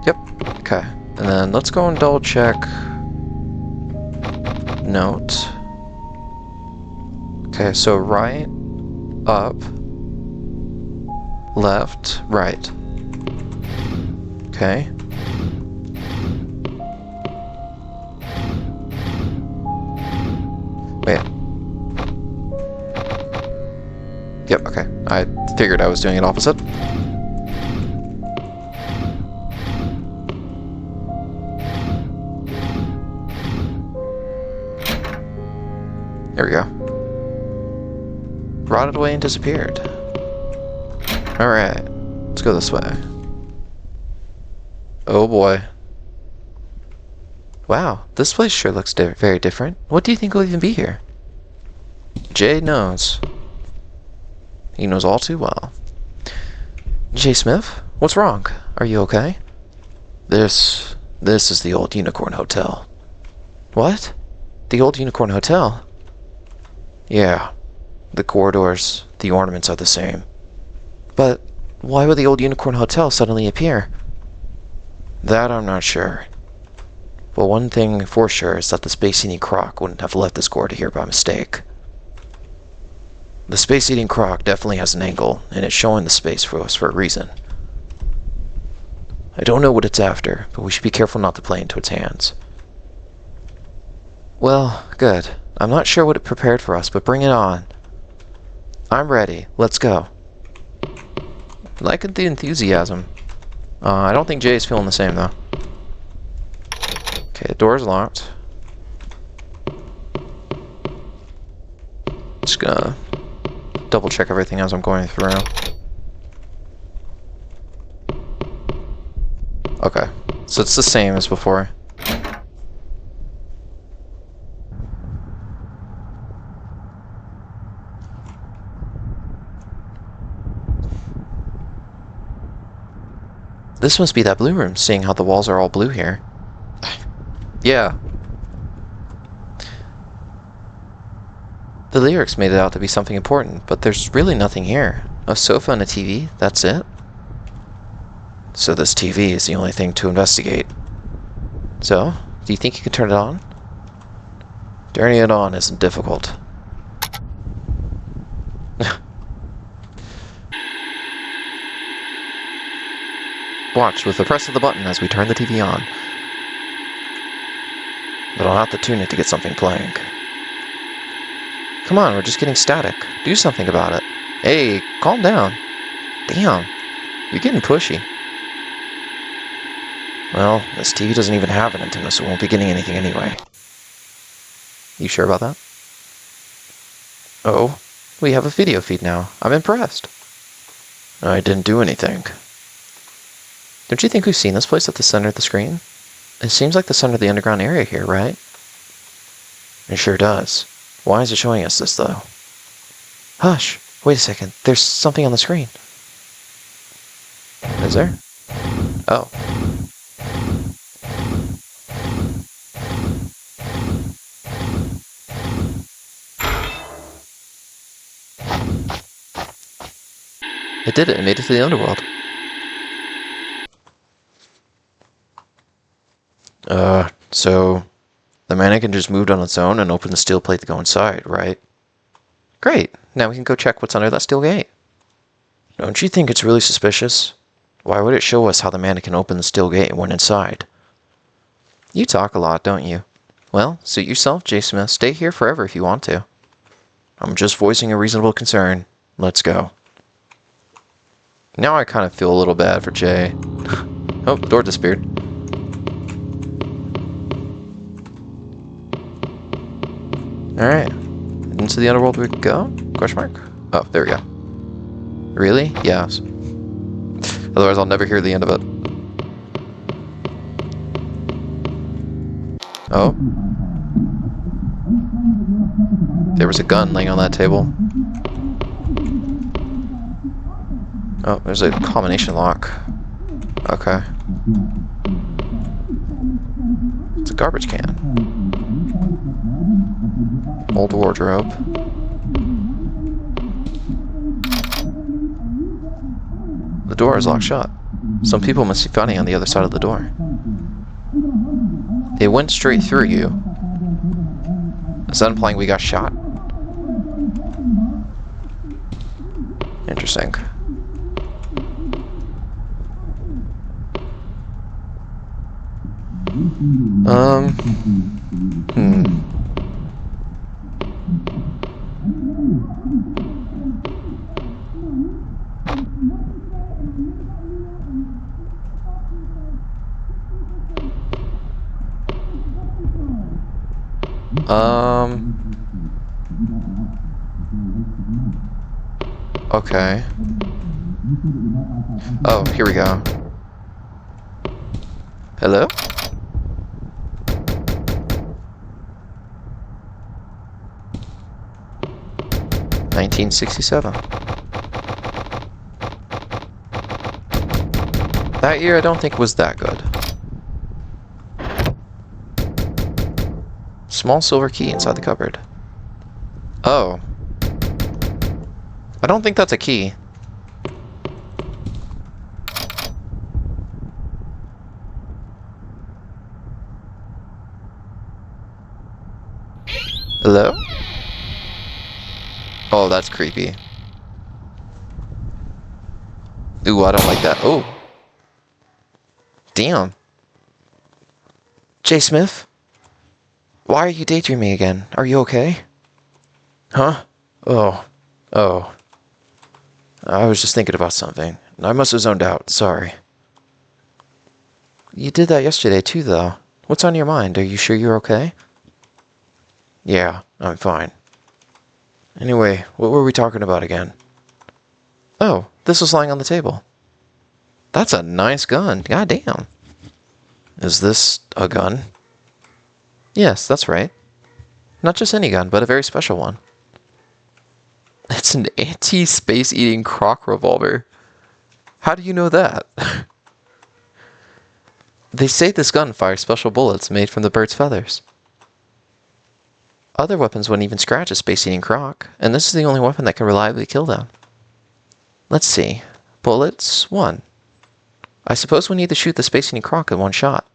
Yep. Okay. And then let's go and double check. Note. Okay, so right, up, left, right. Okay. Wait. Yep, okay. I figured I was doing it opposite. There we go. Rotted away and disappeared. Alright, let's go this way. Oh boy. Wow, this place sure looks very different. What do you think will even be here? Jay knows. He knows all too well. Jay Smith, what's wrong? Are you okay? This is the old Unicorn Hotel. What? The old Unicorn Hotel? Yeah. The corridors, the ornaments are the same. But why would the old Unicorn Hotel suddenly appear? That I'm not sure. But one thing for sure is that the Space Eating Croc wouldn't have left this corridor here by mistake. The Space Eating Croc definitely has an angle, and it's showing the space for us for a reason. I don't know what it's after, but we should be careful not to play into its hands. Well, good. I'm not sure what it prepared for us, but bring it on. I'm ready. Let's go. Like the enthusiasm. I don't think Jay's feeling the same, though. Okay, the door's locked. Just gonna double check everything as I'm going through. Okay, so it's the same as before. This must be that blue room, seeing how the walls are all blue here. Yeah. The lyrics made it out to be something important, but there's really nothing here. A sofa and a TV, that's it. So this TV is the only thing to investigate. So, do you think you can turn it on? Turning it on isn't difficult. Watch with the press of the button as we turn the TV on. But I'll have to tune it to get something playing. Come on, we're just getting static. Do something about it. Hey, calm down. Damn, you're getting pushy. Well, this TV doesn't even have an antenna, so it won't be getting anything anyway. You sure about that? Oh, we have a video feed now. I'm impressed. I didn't do anything. Don't you think we've seen this place at the center of the screen? It seems like the center of the underground area here, right? It sure does. Why is it showing us this, though? Hush! Wait a second. There's something on the screen. Is there? Oh. It did it. It made it to the underworld. So the mannequin just moved on its own and opened the steel plate to go inside, right? Great. Now we can go check what's under that steel gate. Don't you think it's really suspicious? Why would it show us how the mannequin opened the steel gate and went inside? You talk a lot, don't you? Well, suit yourself, Jay Smith. Stay here forever if you want to. I'm just voicing a reasonable concern. Let's go. Now I kind of feel a little bad for Jay. Oh, the door disappeared. Alright. Into the underworld we go? Question mark? Oh, there we go. Really? Yes. Otherwise I'll never hear the end of it. Oh. There was a gun laying on that table. Oh, there's a combination lock. Okay. It's a garbage can. Old wardrobe. The door is locked shut. Some people must be fighting on the other side of the door. It went straight through you. Is that implying we got shot? Interesting. Okay. Oh, here we go. Hello? $1967. That year I don't think was that good. Small silver key inside the cupboard. Oh. I don't think that's a key. Hello? Oh, that's creepy. Ooh, I don't like that. Oh. Damn. Jay Smith? Why are you daydreaming again? Are you okay? Huh? Oh. Oh. I was just thinking about something. I must have zoned out. Sorry. You did that yesterday too, though. What's on your mind? Are you sure you're okay? Yeah, I'm fine. Anyway, what were we talking about again? Oh, this was lying on the table. That's a nice gun. Goddamn. Is this a gun? Yes, that's right. Not just any gun, but a very special one. It's an anti-Space Eating Croc revolver. How do you know that? They say this gun fires special bullets made from the bird's feathers. Other weapons wouldn't even scratch a Space Eating Croc, and this is the only weapon that can reliably kill them. Let's see. Bullets, 1. I suppose we need to shoot the Space Eating Croc in one shot.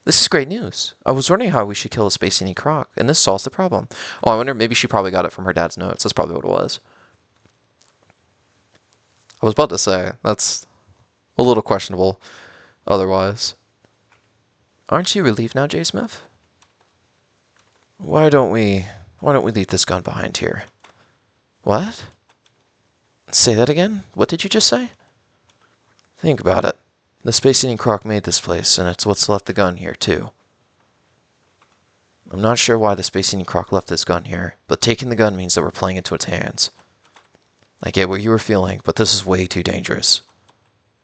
This is great news. I was wondering how we should kill a Space Eating Croc, and this solves the problem. Oh, I wonder, maybe she probably got it from her dad's notes. That's probably what it was. I was about to say, that's a little questionable otherwise. Aren't you relieved now, Jay Smith? Why don't we leave this gun behind here? What? Say that again? What did you just say? Think about it. The Space Eating Croc made this place, and it's what's left the gun here, too. I'm not sure why the Space Eating Croc left this gun here, but taking the gun means that we're playing into its hands. I get what you were feeling, but this is way too dangerous.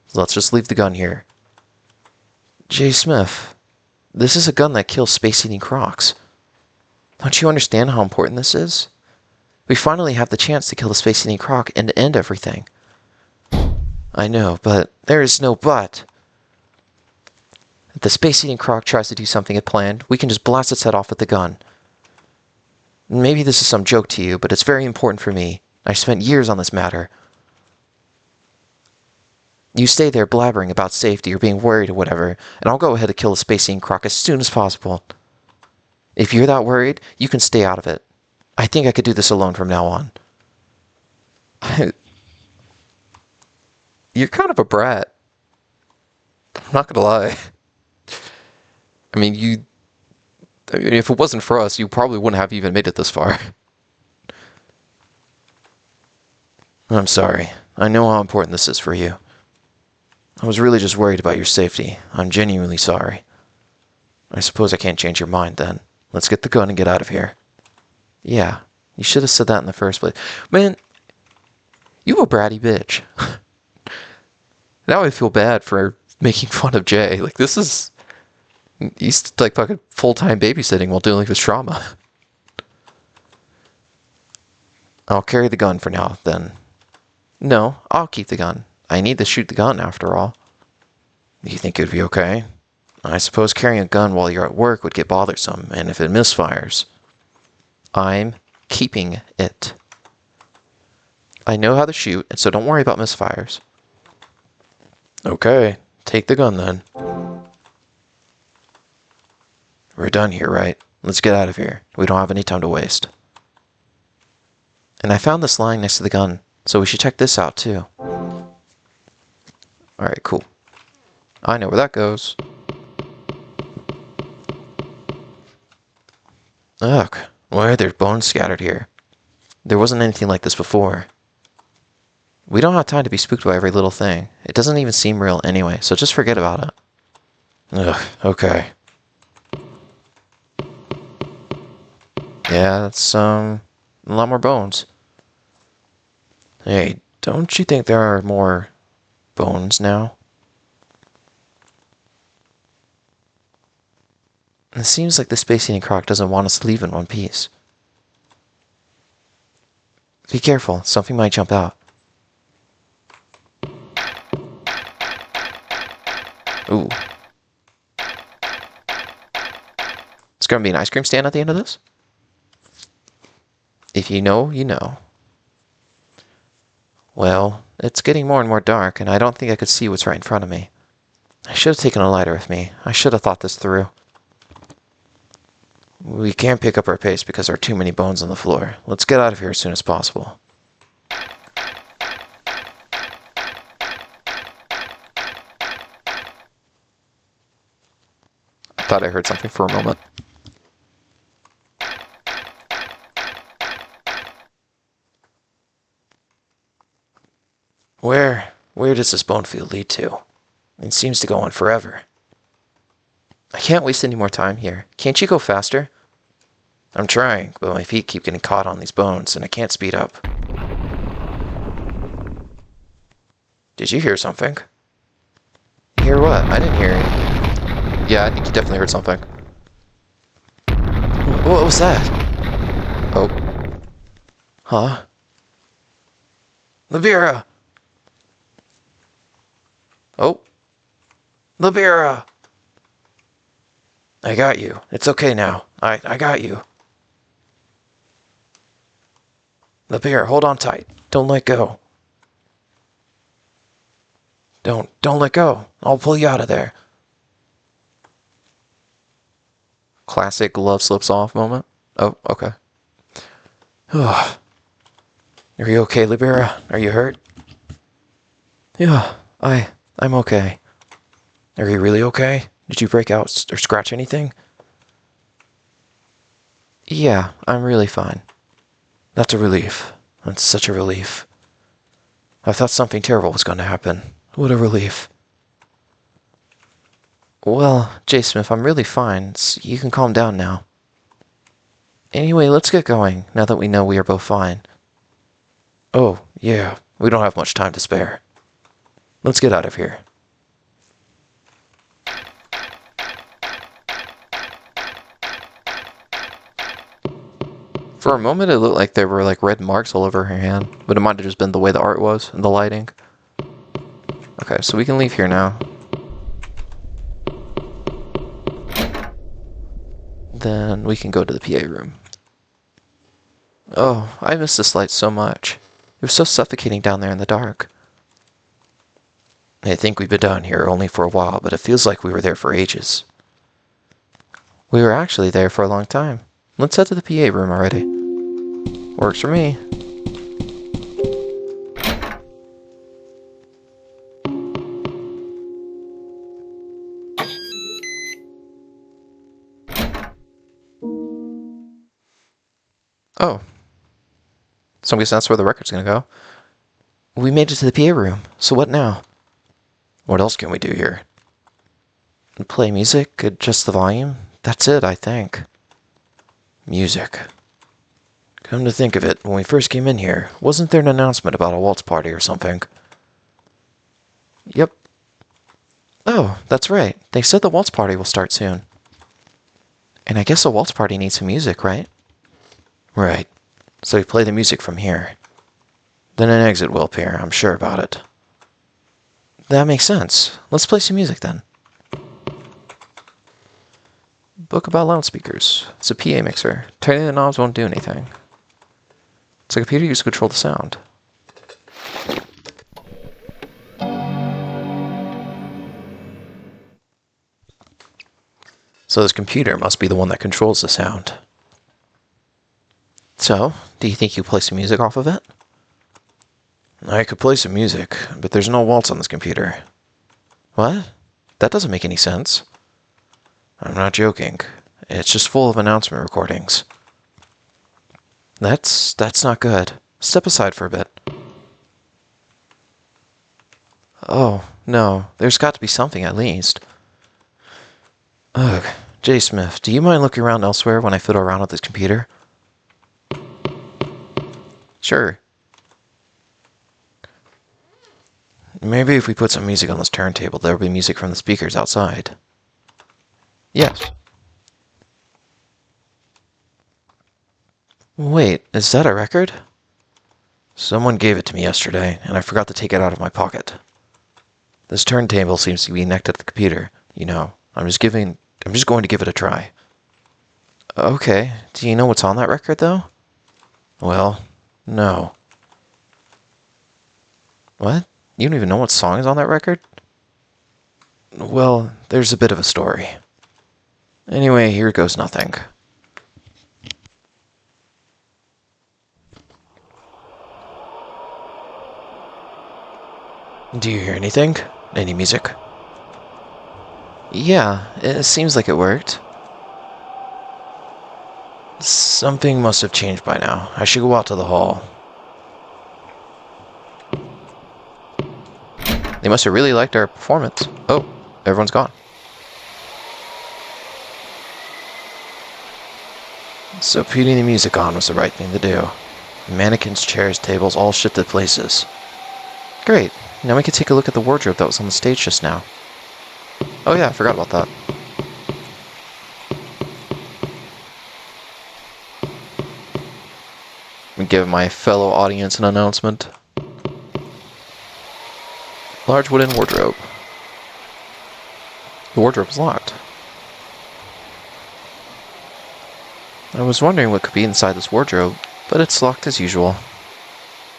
So let's just leave the gun here. Jay Smith, this is a gun that kills Space Eating Crocs. Don't you understand how important this is? We finally have the chance to kill the Space Eating Croc and to end everything. I know, but there is no but. If the Space Eating Croc tries to do something it planned, we can just blast its head off with the gun. Maybe this is some joke to you, but it's very important for me. I spent years on this matter. You stay there blabbering about safety or being worried or whatever, and I'll go ahead and kill the Space Eating Croc as soon as possible. If you're that worried, you can stay out of it. I think I could do this alone from now on. You're kind of a brat. I'm not gonna lie. I mean, if it wasn't for us, you probably wouldn't have even made it this far. I'm sorry. I know how important this is for you. I was really just worried about your safety. I'm genuinely sorry. I suppose I can't change your mind then. Let's get the gun and get out of here. Yeah, you should have said that in the first place. Man, you a bratty bitch. Now I feel bad for making fun of Jay. Like, this is... He's like fucking full-time babysitting while dealing with trauma. I'll carry the gun for now, then. No, I'll keep the gun. I need to shoot the gun, after all. You think it'd be okay? I suppose carrying a gun while you're at work would get bothersome, and if it misfires... I'm keeping it. I know how to shoot, and so don't worry about misfires. Okay, take the gun then. We're done here, right? Let's get out of here. We don't have any time to waste. And I found this lying next to the gun, so we should check this out too. Alright, cool. I know where that goes. Ugh, why are there bones scattered here? There wasn't anything like this before. We don't have time to be spooked by every little thing. It doesn't even seem real anyway, so just forget about it. Ugh, okay. Yeah, that's, a lot more bones. Hey, don't you think there are more bones now? It seems like the Space Eating Croc doesn't want us to leave in one piece. Be careful, something might jump out. Ooh. It's gonna be an ice cream stand at the end of this? If you know, you know. Well, it's getting more and more dark, and I don't think I could see what's right in front of me. I should have taken a lighter with me. I should have thought this through. We can't pick up our pace because there are too many bones on the floor. Let's get out of here as soon as possible. I thought I heard something for a moment. Where does this bone field lead to? It seems to go on forever. I can't waste any more time here. Can't you go faster? I'm trying, but my feet keep getting caught on these bones, and I can't speed up. Did you hear something? You hear what? I didn't hear it. Yeah, I think you definitely heard something. What was that? Oh. Huh? Libera! Oh. Libera! I got you. It's okay now. I got you. Libera, hold on tight. Don't let go. Don't let go. I'll pull you out of there. Classic glove slips off moment. Oh, okay. Are you okay, Libera? Are you hurt? Yeah, I'm okay. Are you really okay? Did you break out or scratch anything? Yeah, I'm really fine. That's a relief. That's such a relief. I thought something terrible was going to happen. What a relief. Well, J. Smith, I'm really fine. You can calm down now. Anyway, let's get going, now that we know we are both fine. Oh, yeah, we don't have much time to spare. Let's get out of here. For a moment, it looked like there were like red marks all over her hand, but it might have just been the way the art was and the lighting. Okay, so we can leave here now. Then we can go to the PA room. Oh, I miss this light so much. It was so suffocating down there in the dark. I think we've been down here only for a while, but it feels like we were there for ages. We were actually there for a long time. Let's head to the PA room already. Works for me. Oh. So I guess that's where the record's gonna go. We made it to the PA room, so what now? What else can we do here? Play music, adjust the volume? That's it, I think. Music. Come to think of it, when we first came in here, wasn't there an announcement about a waltz party or something? Yep. Oh, that's right. They said the waltz party will start soon. And I guess a waltz party needs some music, right? Right. So we play the music from here. Then an exit will appear, I'm sure about it. That makes sense. Let's play some music then. Book about loudspeakers. It's a PA mixer. Turning the knobs won't do anything. It's a computer used to control the sound. So this computer must be the one that controls the sound. So, do you think you play some music off of it? I could play some music, but there's no waltz on this computer. What? That doesn't make any sense. I'm not joking. It's just full of announcement recordings. That's not good. Step aside for a bit. Oh, no. There's got to be something at least. Ugh. J. Smith, do you mind looking around elsewhere when I fiddle around with this computer? Sure. Maybe if we put some music on this turntable, there will be music from the speakers outside. Yes. Wait, is that a record? Someone gave it to me yesterday, and I forgot to take it out of my pocket. This turntable seems to be connected to the computer. You know, I'm just going to give it a try. Okay, do you know what's on that record, though? Well, no. What? You don't even know what song is on that record? Well, there's a bit of a story. Anyway, here goes nothing. Do you hear anything? Any music? Yeah, it seems like it worked. Something must have changed by now. I should go out to the hall. They must have really liked our performance. Oh, everyone's gone. So putting the music on was the right thing to do. Mannequins, chairs, tables, all shifted places. Great. Now we can take a look at the wardrobe that was on the stage just now. Oh yeah, I forgot about that. Let me give my fellow audience an announcement. Large wooden wardrobe. The wardrobe is locked. I was wondering what could be inside this wardrobe, but it's locked as usual.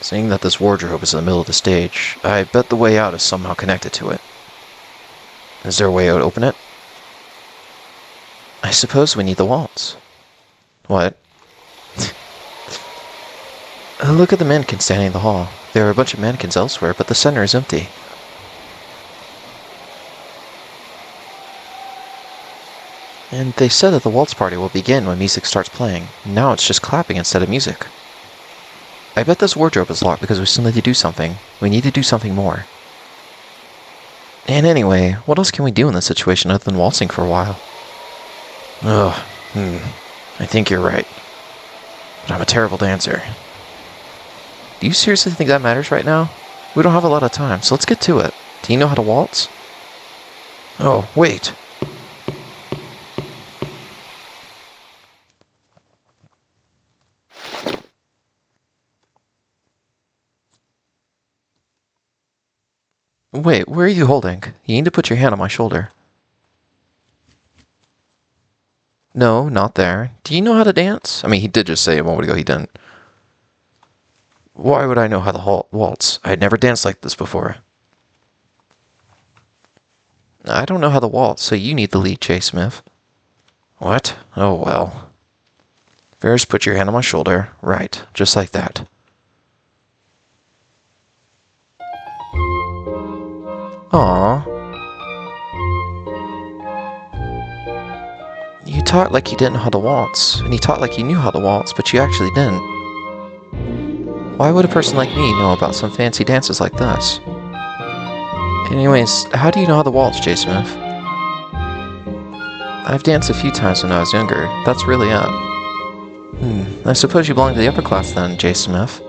Seeing that this wardrobe is in the middle of the stage, I bet the way out is somehow connected to it. Is there a way out to open it? I suppose we need the waltz. What? Look at the mannequins standing in the hall. There are a bunch of mannequins elsewhere, but the center is empty. And they said that the waltz party will begin when music starts playing. Now it's just clapping instead of music. I bet this wardrobe is locked because we still need to do something. We need to do something more. And anyway, what else can we do in this situation other than waltzing for a while? I think you're right. But I'm a terrible dancer. Do you seriously think that matters right now? We don't have a lot of time, so let's get to it. Do you know how to waltz? Oh, wait. Wait, where are you holding? You need to put your hand on my shoulder. No, not there. Do you know how to dance? I mean, he did just say a moment ago he didn't. Why would I know how to waltz? I had never danced like this before. I don't know how to waltz, so you need the lead, J. Smith. What? Oh, well. First, put your hand on my shoulder. Right, just like that. Aww. You taught like you didn't know how to waltz, and you taught like you knew how to waltz, but you actually didn't. Why would a person like me know about some fancy dances like this? Anyways, how do you know how to waltz, J. Smith? I've danced a few times when I was younger. That's really it. I suppose you belong to the upper class then, J. Smith.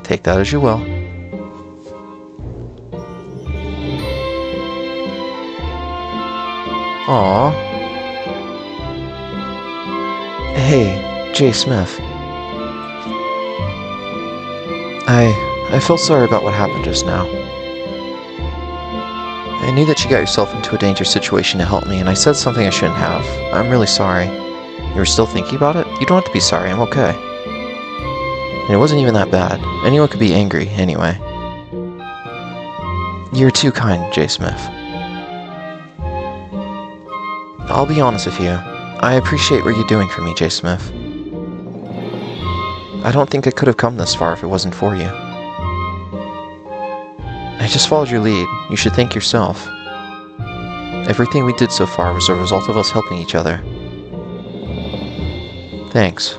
Take that as you will. Aww. Hey, J. Smith. I feel sorry about what happened just now. I knew that you got yourself into a dangerous situation to help me, and I said something I shouldn't have. I'm really sorry. You were still thinking about it? You don't have to be sorry, I'm okay. And it wasn't even that bad. Anyone could be angry, anyway. You're too kind, J. Smith. I'll be honest with you. I appreciate what you're doing for me, J. Smith. I don't think I could have come this far if it wasn't for you. I just followed your lead. You should thank yourself. Everything we did so far was a result of us helping each other. Thanks.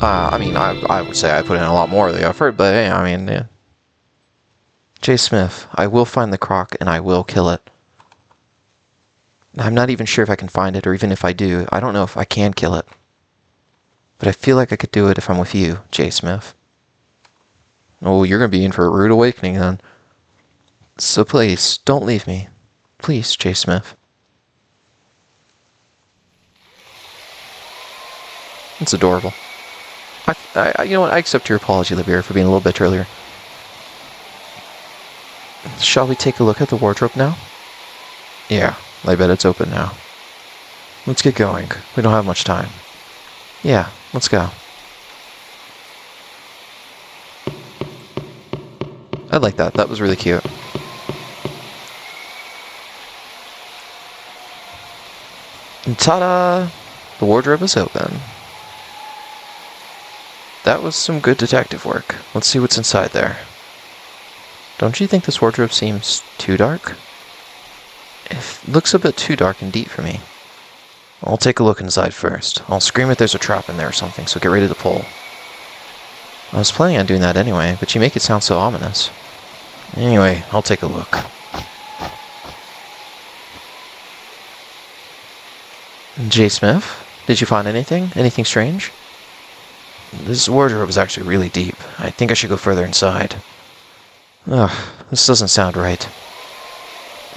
I would say I put in a lot more of the effort, but hey, yeah. J. Smith, I will find the croc and I will kill it. I'm not even sure if I can find it, or even if I do, I don't know if I can kill it. But I feel like I could do it if I'm with you, J. Smith. Oh, you're gonna be in for a rude awakening then. So please, don't leave me. Please, J. Smith. It's adorable. You know what? I accept your apology, Libera, for being a little bit earlier. Shall we take a look at the wardrobe now? Yeah, I bet it's open now. Let's get going. We don't have much time. Yeah, let's go. I like that. That was really cute. And ta-da! The wardrobe is open. That was some good detective work. Let's see what's inside there. Don't you think this wardrobe seems too dark? It looks a bit too dark and deep for me. I'll take a look inside first. I'll scream if there's a trap in there or something, so get ready to pull. I was planning on doing that anyway, but you make it sound so ominous. Anyway, I'll take a look. J. Smith, did you find anything? Anything strange? This wardrobe is actually really deep. I think I should go further inside. Ugh, this doesn't sound right.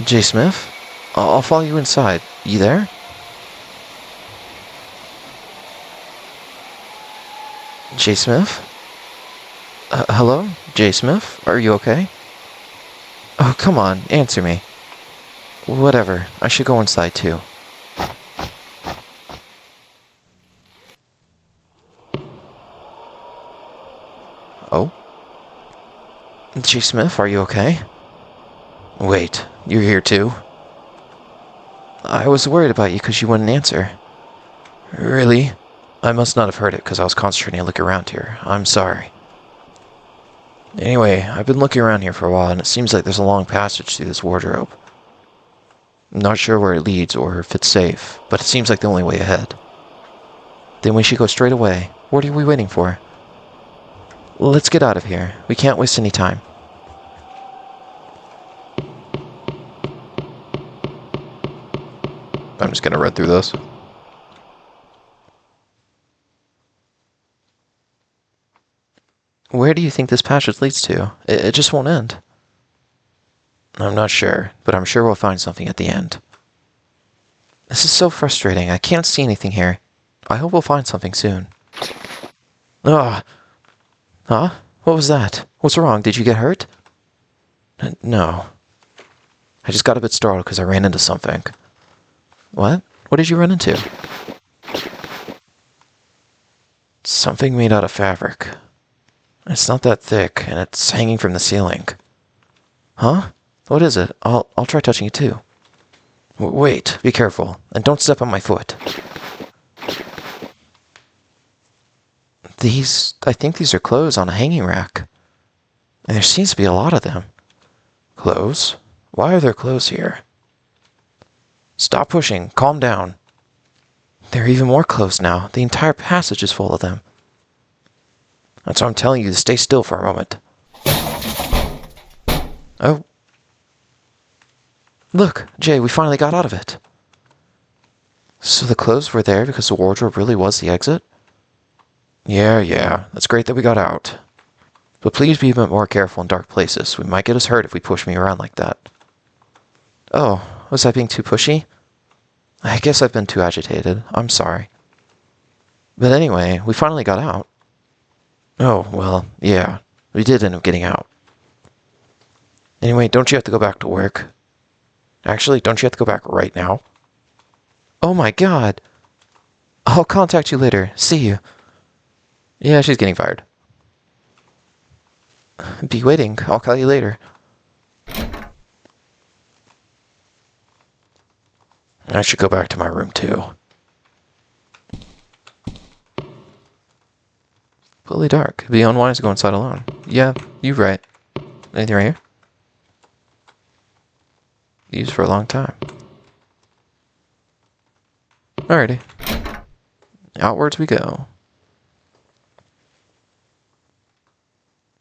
J. Smith? I'll follow you inside. You there? J. Smith? Hello? J. Smith? Are you okay? Oh, come on, answer me. Whatever, I should go inside too. Oh? J. Smith, are you okay? Wait, you're here too? I was worried about you because you wouldn't answer. Really? I must not have heard it because I was concentrating to look around here. I'm sorry. Anyway, I've been looking around here for a while, and it seems like there's a long passage through this wardrobe. I'm not sure where it leads or if it's safe, but it seems like the only way ahead. Then we should go straight away. What are we waiting for? Let's get out of here. We can't waste any time. I'm just gonna run through this. Where do you think this passage leads to? It just won't end. I'm not sure, but I'm sure we'll find something at the end. This is so frustrating. I can't see anything here. I hope we'll find something soon. Ugh. Huh? What was that? What's wrong? Did you get hurt? No. I just got a bit startled because I ran into something. What? What did you run into? Something made out of fabric. It's not that thick, and it's hanging from the ceiling. Huh? What is it? I'll try touching it too. Wait, be careful, and don't step on my foot. I think these are clothes on a hanging rack. And there seems to be a lot of them. Clothes? Why are there clothes here? Stop pushing, calm down. There are even more clothes now. The entire passage is full of them. That's why I'm telling you to stay still for a moment. Oh. Look, Jay, we finally got out of it. So the clothes were there because the wardrobe really was the exit? Yeah, that's great that we got out. But please be a bit more careful in dark places. We might get us hurt if we push me around like that. Oh, was I being too pushy? I guess I've been too agitated. I'm sorry. But anyway, we finally got out. Oh, well, yeah. We did end up getting out. Anyway, don't you have to go back to work? Actually, don't you have to go back right now? Oh my god! I'll contact you later. See you. Yeah, she's getting fired. Be waiting. I'll call you later. I should go back to my room too. Completely dark. It'd be unwise to go inside alone. Yeah, you're right. Anything right here? Used for a long time. Alrighty. Outwards we go.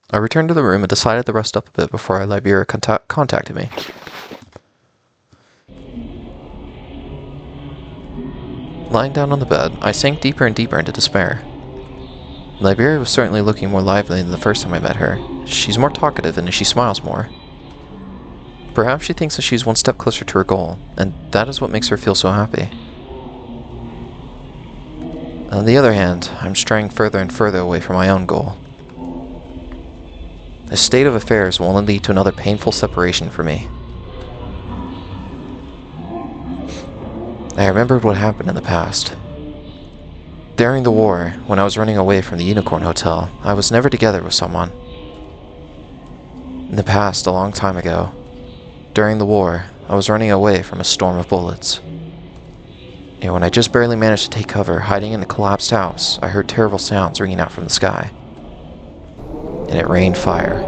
I returned to the room and decided to rest up a bit before Liberia contacted me. Lying down on the bed, I sank deeper and deeper into despair. Liberia was certainly looking more lively than the first time I met her. She's more talkative and she smiles more. Perhaps she thinks that she's one step closer to her goal, and that is what makes her feel so happy. On the other hand, I'm straying further and further away from my own goal. This state of affairs will only lead to another painful separation for me. I remembered what happened in the past. During the war, when I was running away from the Unicorn Hotel, I was never together with someone. In the past, a long time ago, during the war, I was running away from a storm of bullets. And when I just barely managed to take cover, hiding in a collapsed house, I heard terrible sounds ringing out from the sky. And it rained fire.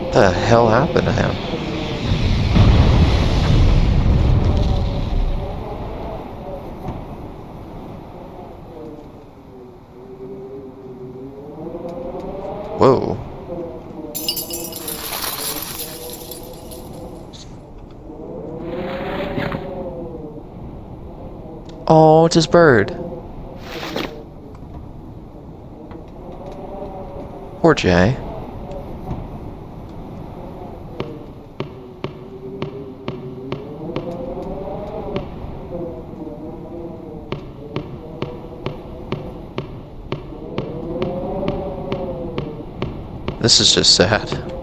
What the hell happened to him? Whoa. Oh, it's his bird. Poor Jay. This is just sad.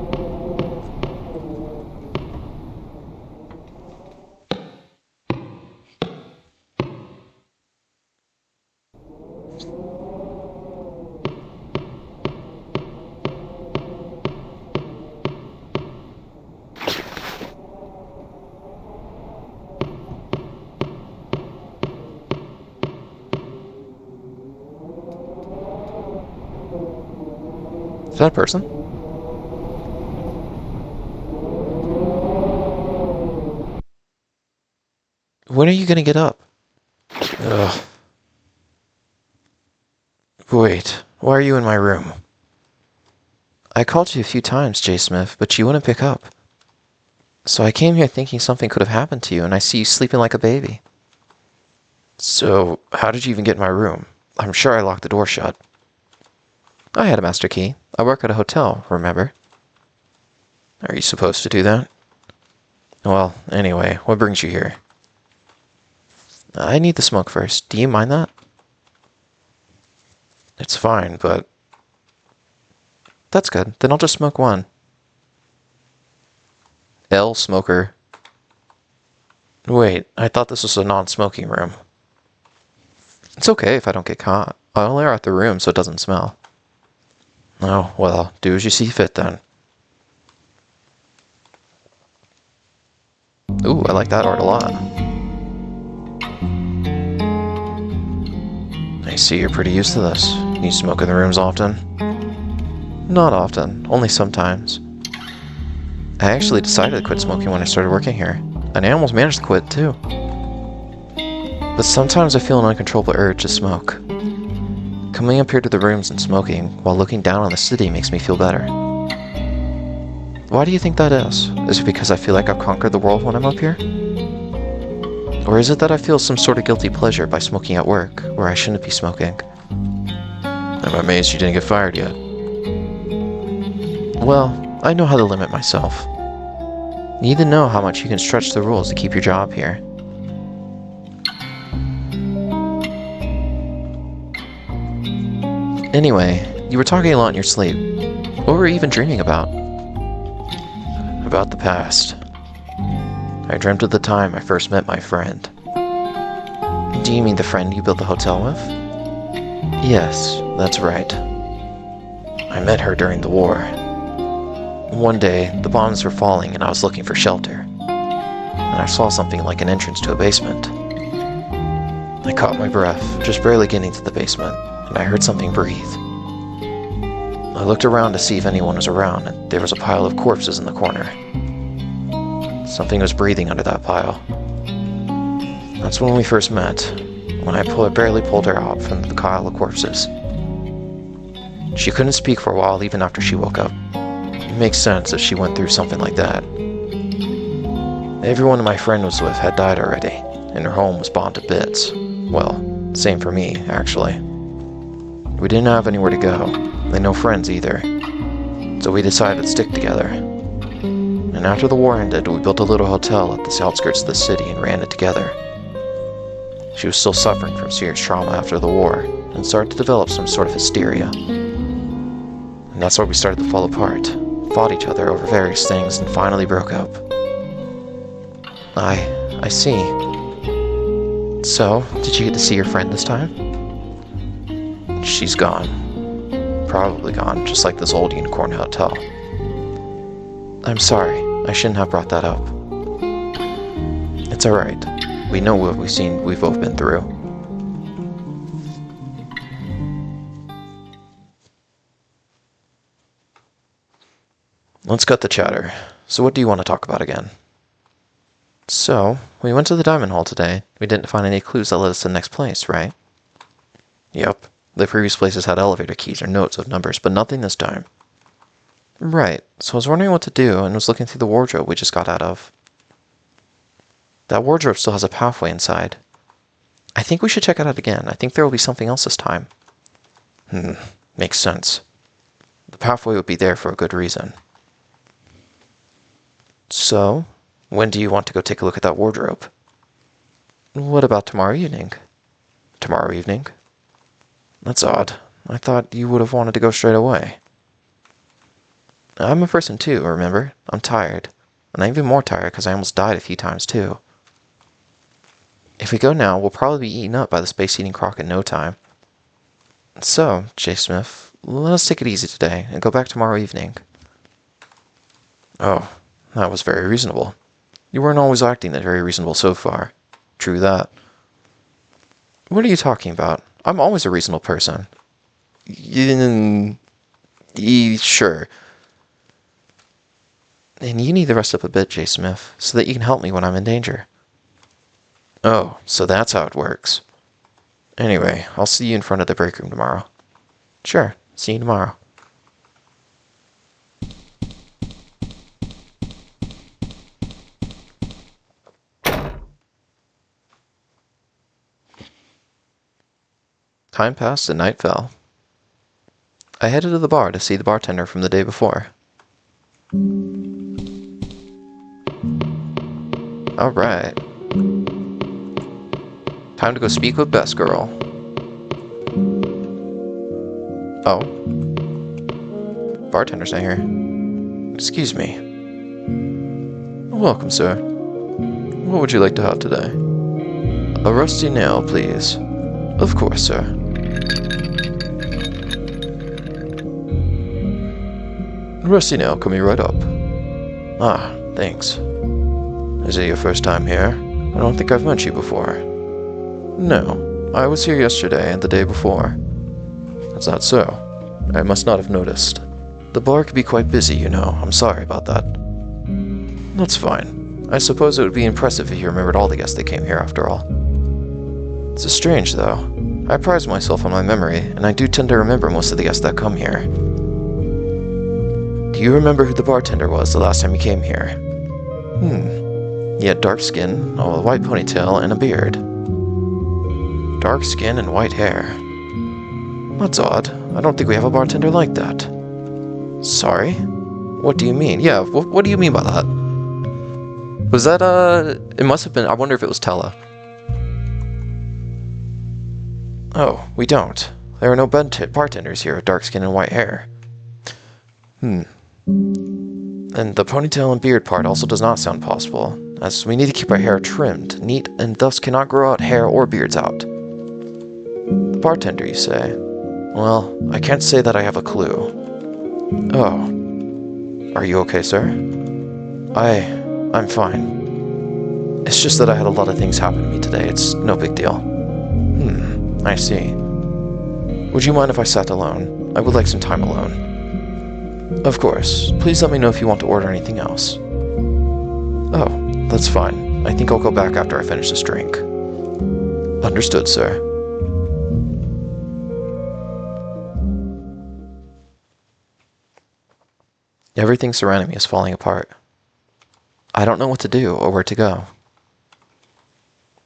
Is that a person? When are you gonna get up? Ugh. Wait, why are you in my room? I called you a few times, Jay Smith, but you wouldn't pick up. So I came here thinking something could have happened to you, and I see you sleeping like a baby. So, how did you even get in my room? I'm sure I locked the door shut. I had a master key. I work at a hotel, remember? Are you supposed to do that? Well, anyway, what brings you here? I need the smoke first. Do you mind that? It's fine, but... That's good. Then I'll just smoke one. L smoker. Wait, I thought this was a non-smoking room. It's okay if I don't get caught. I'll air out the room so it doesn't smell. Oh, well, do as you see fit then. Ooh, I like that art a lot. I see you're pretty used to this. You smoke in the rooms often? Not often, only sometimes. I actually decided to quit smoking when I started working here, and I almost managed to quit too. But sometimes I feel an uncontrollable urge to smoke. Coming up here to the rooms and smoking while looking down on the city makes me feel better. Why do you think that is? Is it because I feel like I've conquered the world when I'm up here? Or is it that I feel some sort of guilty pleasure by smoking at work, where I shouldn't be smoking? I'm amazed you didn't get fired yet. Well, I know how to limit myself. You need to know how much you can stretch the rules to keep your job here. Anyway, You were talking a lot in your sleep. What were you even dreaming about? About the past. I dreamt of the time I first met my friend. Do you mean the friend you built the hotel with? Yes, that's right. I met her during the war. One day, the bombs were falling and I was looking for shelter. And I saw something like an entrance to a basement. I caught my breath, just barely getting to the basement, and I heard something breathe. I looked around to see if anyone was around, and there was a pile of corpses in the corner. Something was breathing under that pile. That's when we first met, when I barely pulled her out from the pile of corpses. She couldn't speak for a while even after she woke up. It makes sense if she went through something like that. Everyone my friend was with had died already, and her home was bombed to bits. Well, same for me, actually. We didn't have anywhere to go, and no friends either. So we decided to stick together. And after the war ended, we built a little hotel at the outskirts of the city and ran it together. She was still suffering from serious trauma after the war, and started to develop some sort of hysteria. And that's where we started to fall apart, fought each other over various things, and finally broke up. I see. So, did you get to see your friend this time? She's gone. Probably gone, just like this old unicorn hotel. I'm sorry, I shouldn't have brought that up. It's alright. We know what we've both been through. Let's cut the chatter. So what do you want to talk about again? So, we went to the diamond hall today. We didn't find any clues that led us to the next place, right? Yep. The previous places had elevator keys or notes of numbers, but nothing this time. Right. So I was wondering what to do and was looking through the wardrobe we just got out of. That wardrobe still has a pathway inside. I think we should check it out again. I think there will be something else this time. Makes sense. The pathway would be there for a good reason. So, when do you want to go take a look at that wardrobe? What about tomorrow evening? Tomorrow evening? That's odd. I thought you would have wanted to go straight away. I'm a person too, remember? I'm tired. And I'm even more tired because I almost died a few times too. If we go now, we'll probably be eaten up by the Space Eating Croc in no time. So, J. Smith, let us take it easy today and go back tomorrow evening. Oh, that was very reasonable. You weren't always acting that very reasonable so far. True that. What are you talking about? I'm always a reasonable person. Sure. And you need to rest up a bit, J. Smith, so that you can help me when I'm in danger. Oh, so that's how it works. Anyway, I'll see you in front of the break room tomorrow. Sure, see you tomorrow. Time passed and night fell. I headed to the bar to see the bartender from the day before. Alright. Time to go speak with Best Girl. Oh. Bartender's not here. Excuse me. Welcome, sir. What would you like to have today? A rusty nail, please. Of course, sir. Rusty nail coming right up. Ah, thanks. Is it your first time here? I don't think I've met you before. No, I was here yesterday and the day before. Is that so? I must not have noticed. The bar can be quite busy, you know. I'm sorry about that. That's fine. I suppose it would be impressive if you remembered all the guests that came here after all. It's strange, though. I pride myself on my memory, and I do tend to remember most of the guests that come here. Do you remember who the bartender was the last time you came here? He had dark skin, a white ponytail, and a beard. Dark skin and white hair. That's odd. I don't think we have a bartender like that. Sorry? What do you mean? Yeah, what do you mean by that? Was that, it must have been, I wonder if it was Tella. Oh, we don't. There are no bartenders here with dark skin and white hair. And the ponytail and beard part also does not sound possible, as we need to keep our hair trimmed, neat, and thus cannot grow out hair or beards out. The bartender, you say? Well, I can't say that I have a clue. Oh. Are you okay, sir? I'm fine. It's just that I had a lot of things happen to me today. It's no big deal. I see. Would you mind if I sat alone? I would like some time alone. Of course. Please let me know if you want to order anything else. Oh, that's fine. I think I'll go back after I finish this drink. Understood, sir. Everything surrounding me is falling apart. I don't know what to do or where to go.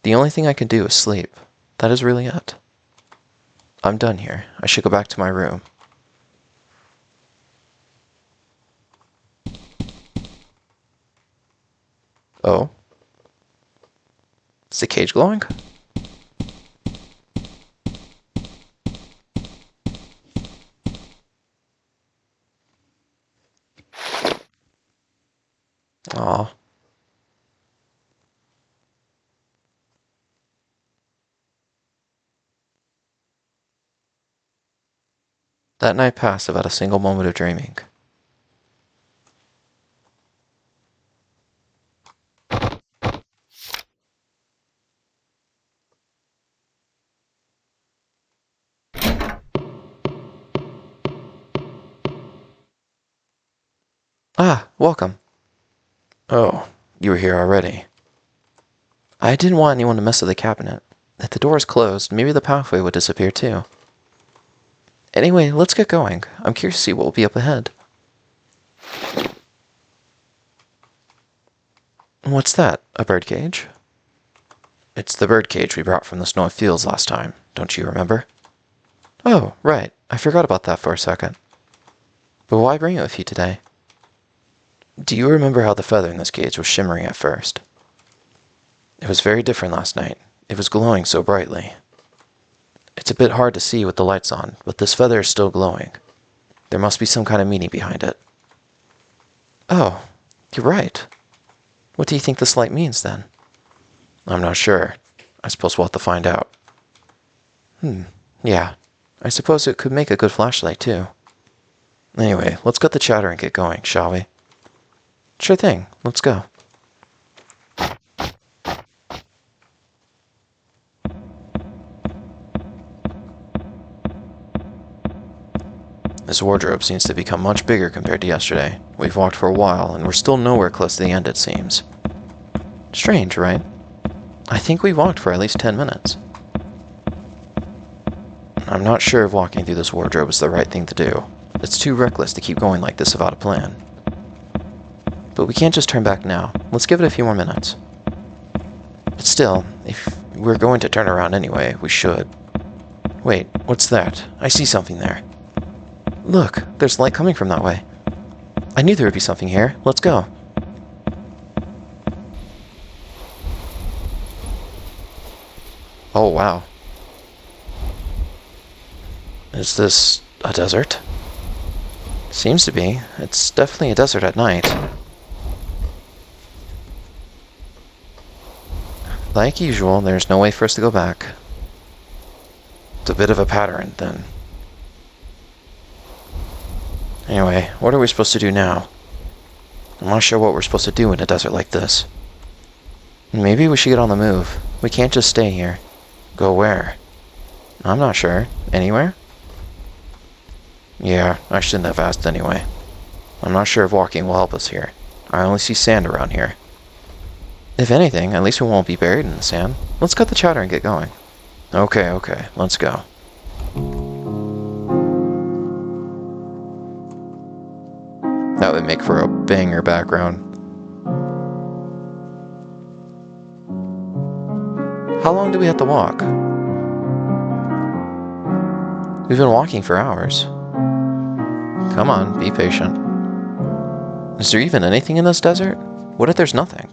The only thing I can do is sleep. That is really it. I'm done here. I should go back to my room. Oh? Is the cage glowing? Aw. That night passed without a single moment of dreaming. Ah, welcome. Oh, you were here already. I didn't want anyone to mess with the cabinet. If the door is closed, maybe the pathway would disappear too. Anyway, let's get going. I'm curious to see what will be up ahead. What's that? A birdcage? It's the birdcage we brought from the snowy fields last time, don't you remember? Oh, right. I forgot about that for a second. But why bring it with you today? Do you remember how the feather in this cage was shimmering at first? It was very different last night. It was glowing so brightly. It's a bit hard to see with the lights on, but this feather is still glowing. There must be some kind of meaning behind it. Oh, you're right. What do you think this light means, then? I'm not sure. I suppose we'll have to find out. Yeah. I suppose it could make a good flashlight, too. Anyway, let's cut the chatter and get going, shall we? Sure thing. Let's go. This wardrobe seems to become much bigger compared to yesterday. We've walked for a while, and we're still nowhere close to the end, it seems. Strange, right? I think we walked for at least 10 minutes. I'm not sure if walking through this wardrobe is the right thing to do. It's too reckless to keep going like this without a plan. But we can't just turn back now. Let's give it a few more minutes. But still, if we're going to turn around anyway, we should. Wait, what's that? I see something there. Look, there's light coming from that way. I knew there would be something here. Let's go. Oh, wow. Is this a desert? Seems to be. It's definitely a desert at night. Like usual, there's no way for us to go back. It's a bit of a pattern, then. Anyway, what are we supposed to do now? I'm not sure what we're supposed to do in a desert like this. Maybe we should get on the move. We can't just stay here. Go where? I'm not sure. Anywhere? Yeah, I shouldn't have asked anyway. I'm not sure if walking will help us here. I only see sand around here. If anything, at least we won't be buried in the sand. Let's cut the chatter and get going. Okay, let's go. That would make for a banger background. How long do we have to walk? We've been walking for hours. Come on, be patient. Is there even anything in this desert? What if there's nothing?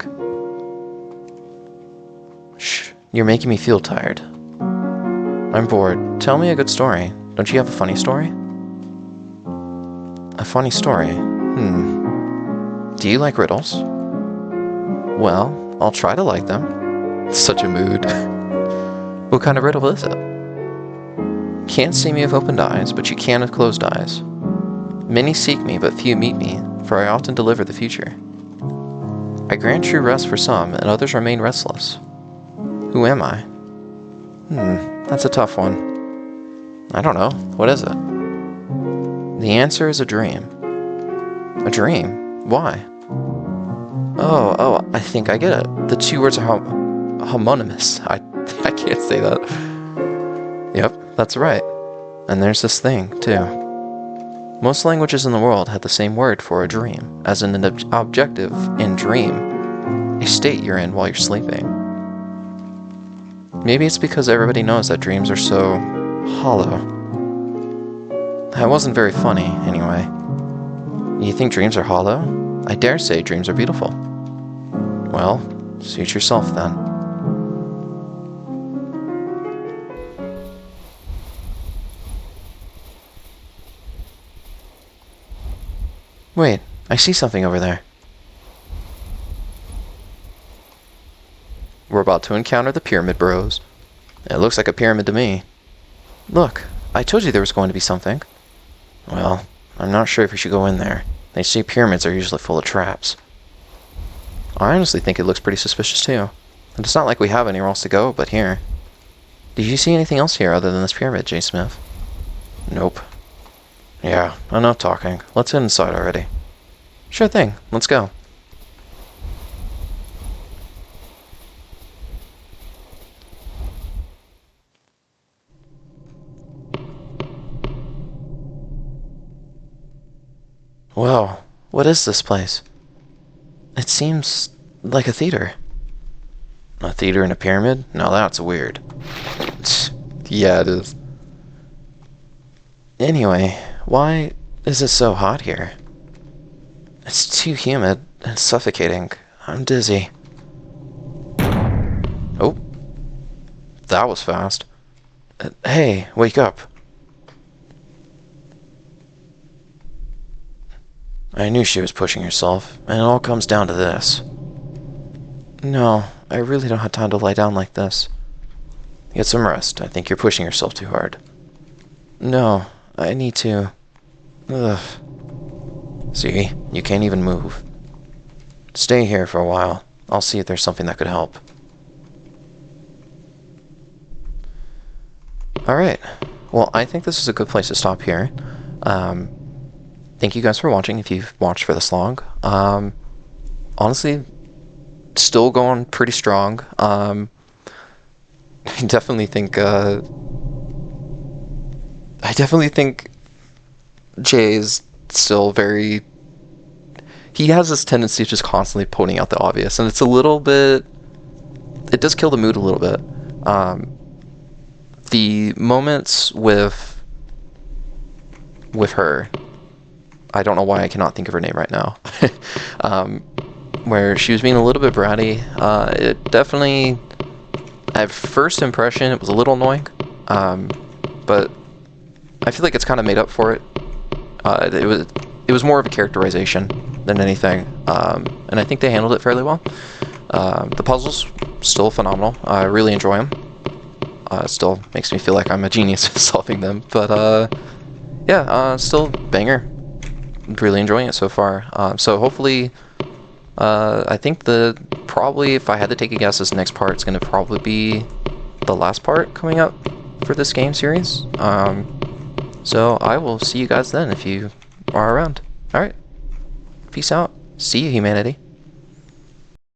Shh, you're making me feel tired. I'm bored. Tell me a good story. Don't you have a funny story? A funny story? Do you like riddles? Well, I'll try to like them. Such a mood. What kind of riddle is it? Can't see me with opened eyes, but you can with closed eyes. Many seek me, but few meet me, for I often deliver the future. I grant true rest for some, and others remain restless. Who am I? That's a tough one. I don't know. What is it? The answer is a dream. A dream? Why? Oh, I think I get it. The two words are homonymous. I can't say that. Yep, that's right. And there's this thing, too. Most languages in the world have the same word for a dream, as in an objective in dream, a state you're in while you're sleeping. Maybe it's because everybody knows that dreams are so hollow. That wasn't very funny, anyway. You think dreams are hollow? I dare say dreams are beautiful. Well, suit yourself then. Wait, I see something over there. We're about to encounter the Pyramid Bros. It looks like a pyramid to me. Look, I told you there was going to be something. Well, I'm not sure if we should go in there. They say pyramids are usually full of traps. I honestly think it looks pretty suspicious too. And it's not like we have anywhere else to go but here. Did you see anything else here other than this pyramid, J. Smith? Nope. Yeah, enough talking. Let's get inside already. Sure thing, let's go. Whoa, what is this place? It seems like a theater. A theater in a pyramid? Now that's weird. Yeah, it is. Anyway, why is it so hot here? It's too humid and suffocating. I'm dizzy. Oh, that was fast. Hey, wake up. I knew she was pushing herself, and it all comes down to this. No, I really don't have time to lie down like this. Get some rest. I think you're pushing yourself too hard. No, I need to. Ugh. See, you can't even move. Stay here for a while. I'll see if there's something that could help. Alright. Well, I think this is a good place to stop here. Thank you guys for watching, if you've watched for this long. Honestly, still going pretty strong. I definitely think Jay is still very... He has this tendency of just constantly pointing out the obvious, and it's a little bit... It does kill the mood a little bit. The moments with her... I don't know why I cannot think of her name right now. Where she was being a little bit bratty. It definitely, at first impression, it was a little annoying. But I feel like it's kind of made up for it. It was more of a characterization than anything. And I think they handled it fairly well. The puzzles, still phenomenal. I really enjoy them. It still makes me feel like I'm a genius solving them. But yeah, still banger. Really enjoying it so far. So hopefully, I think probably, if I had to take a guess, this next part is going to probably be the last part coming up for this game series. So I will see you guys then if you are around. Alright, peace out. See you, humanity.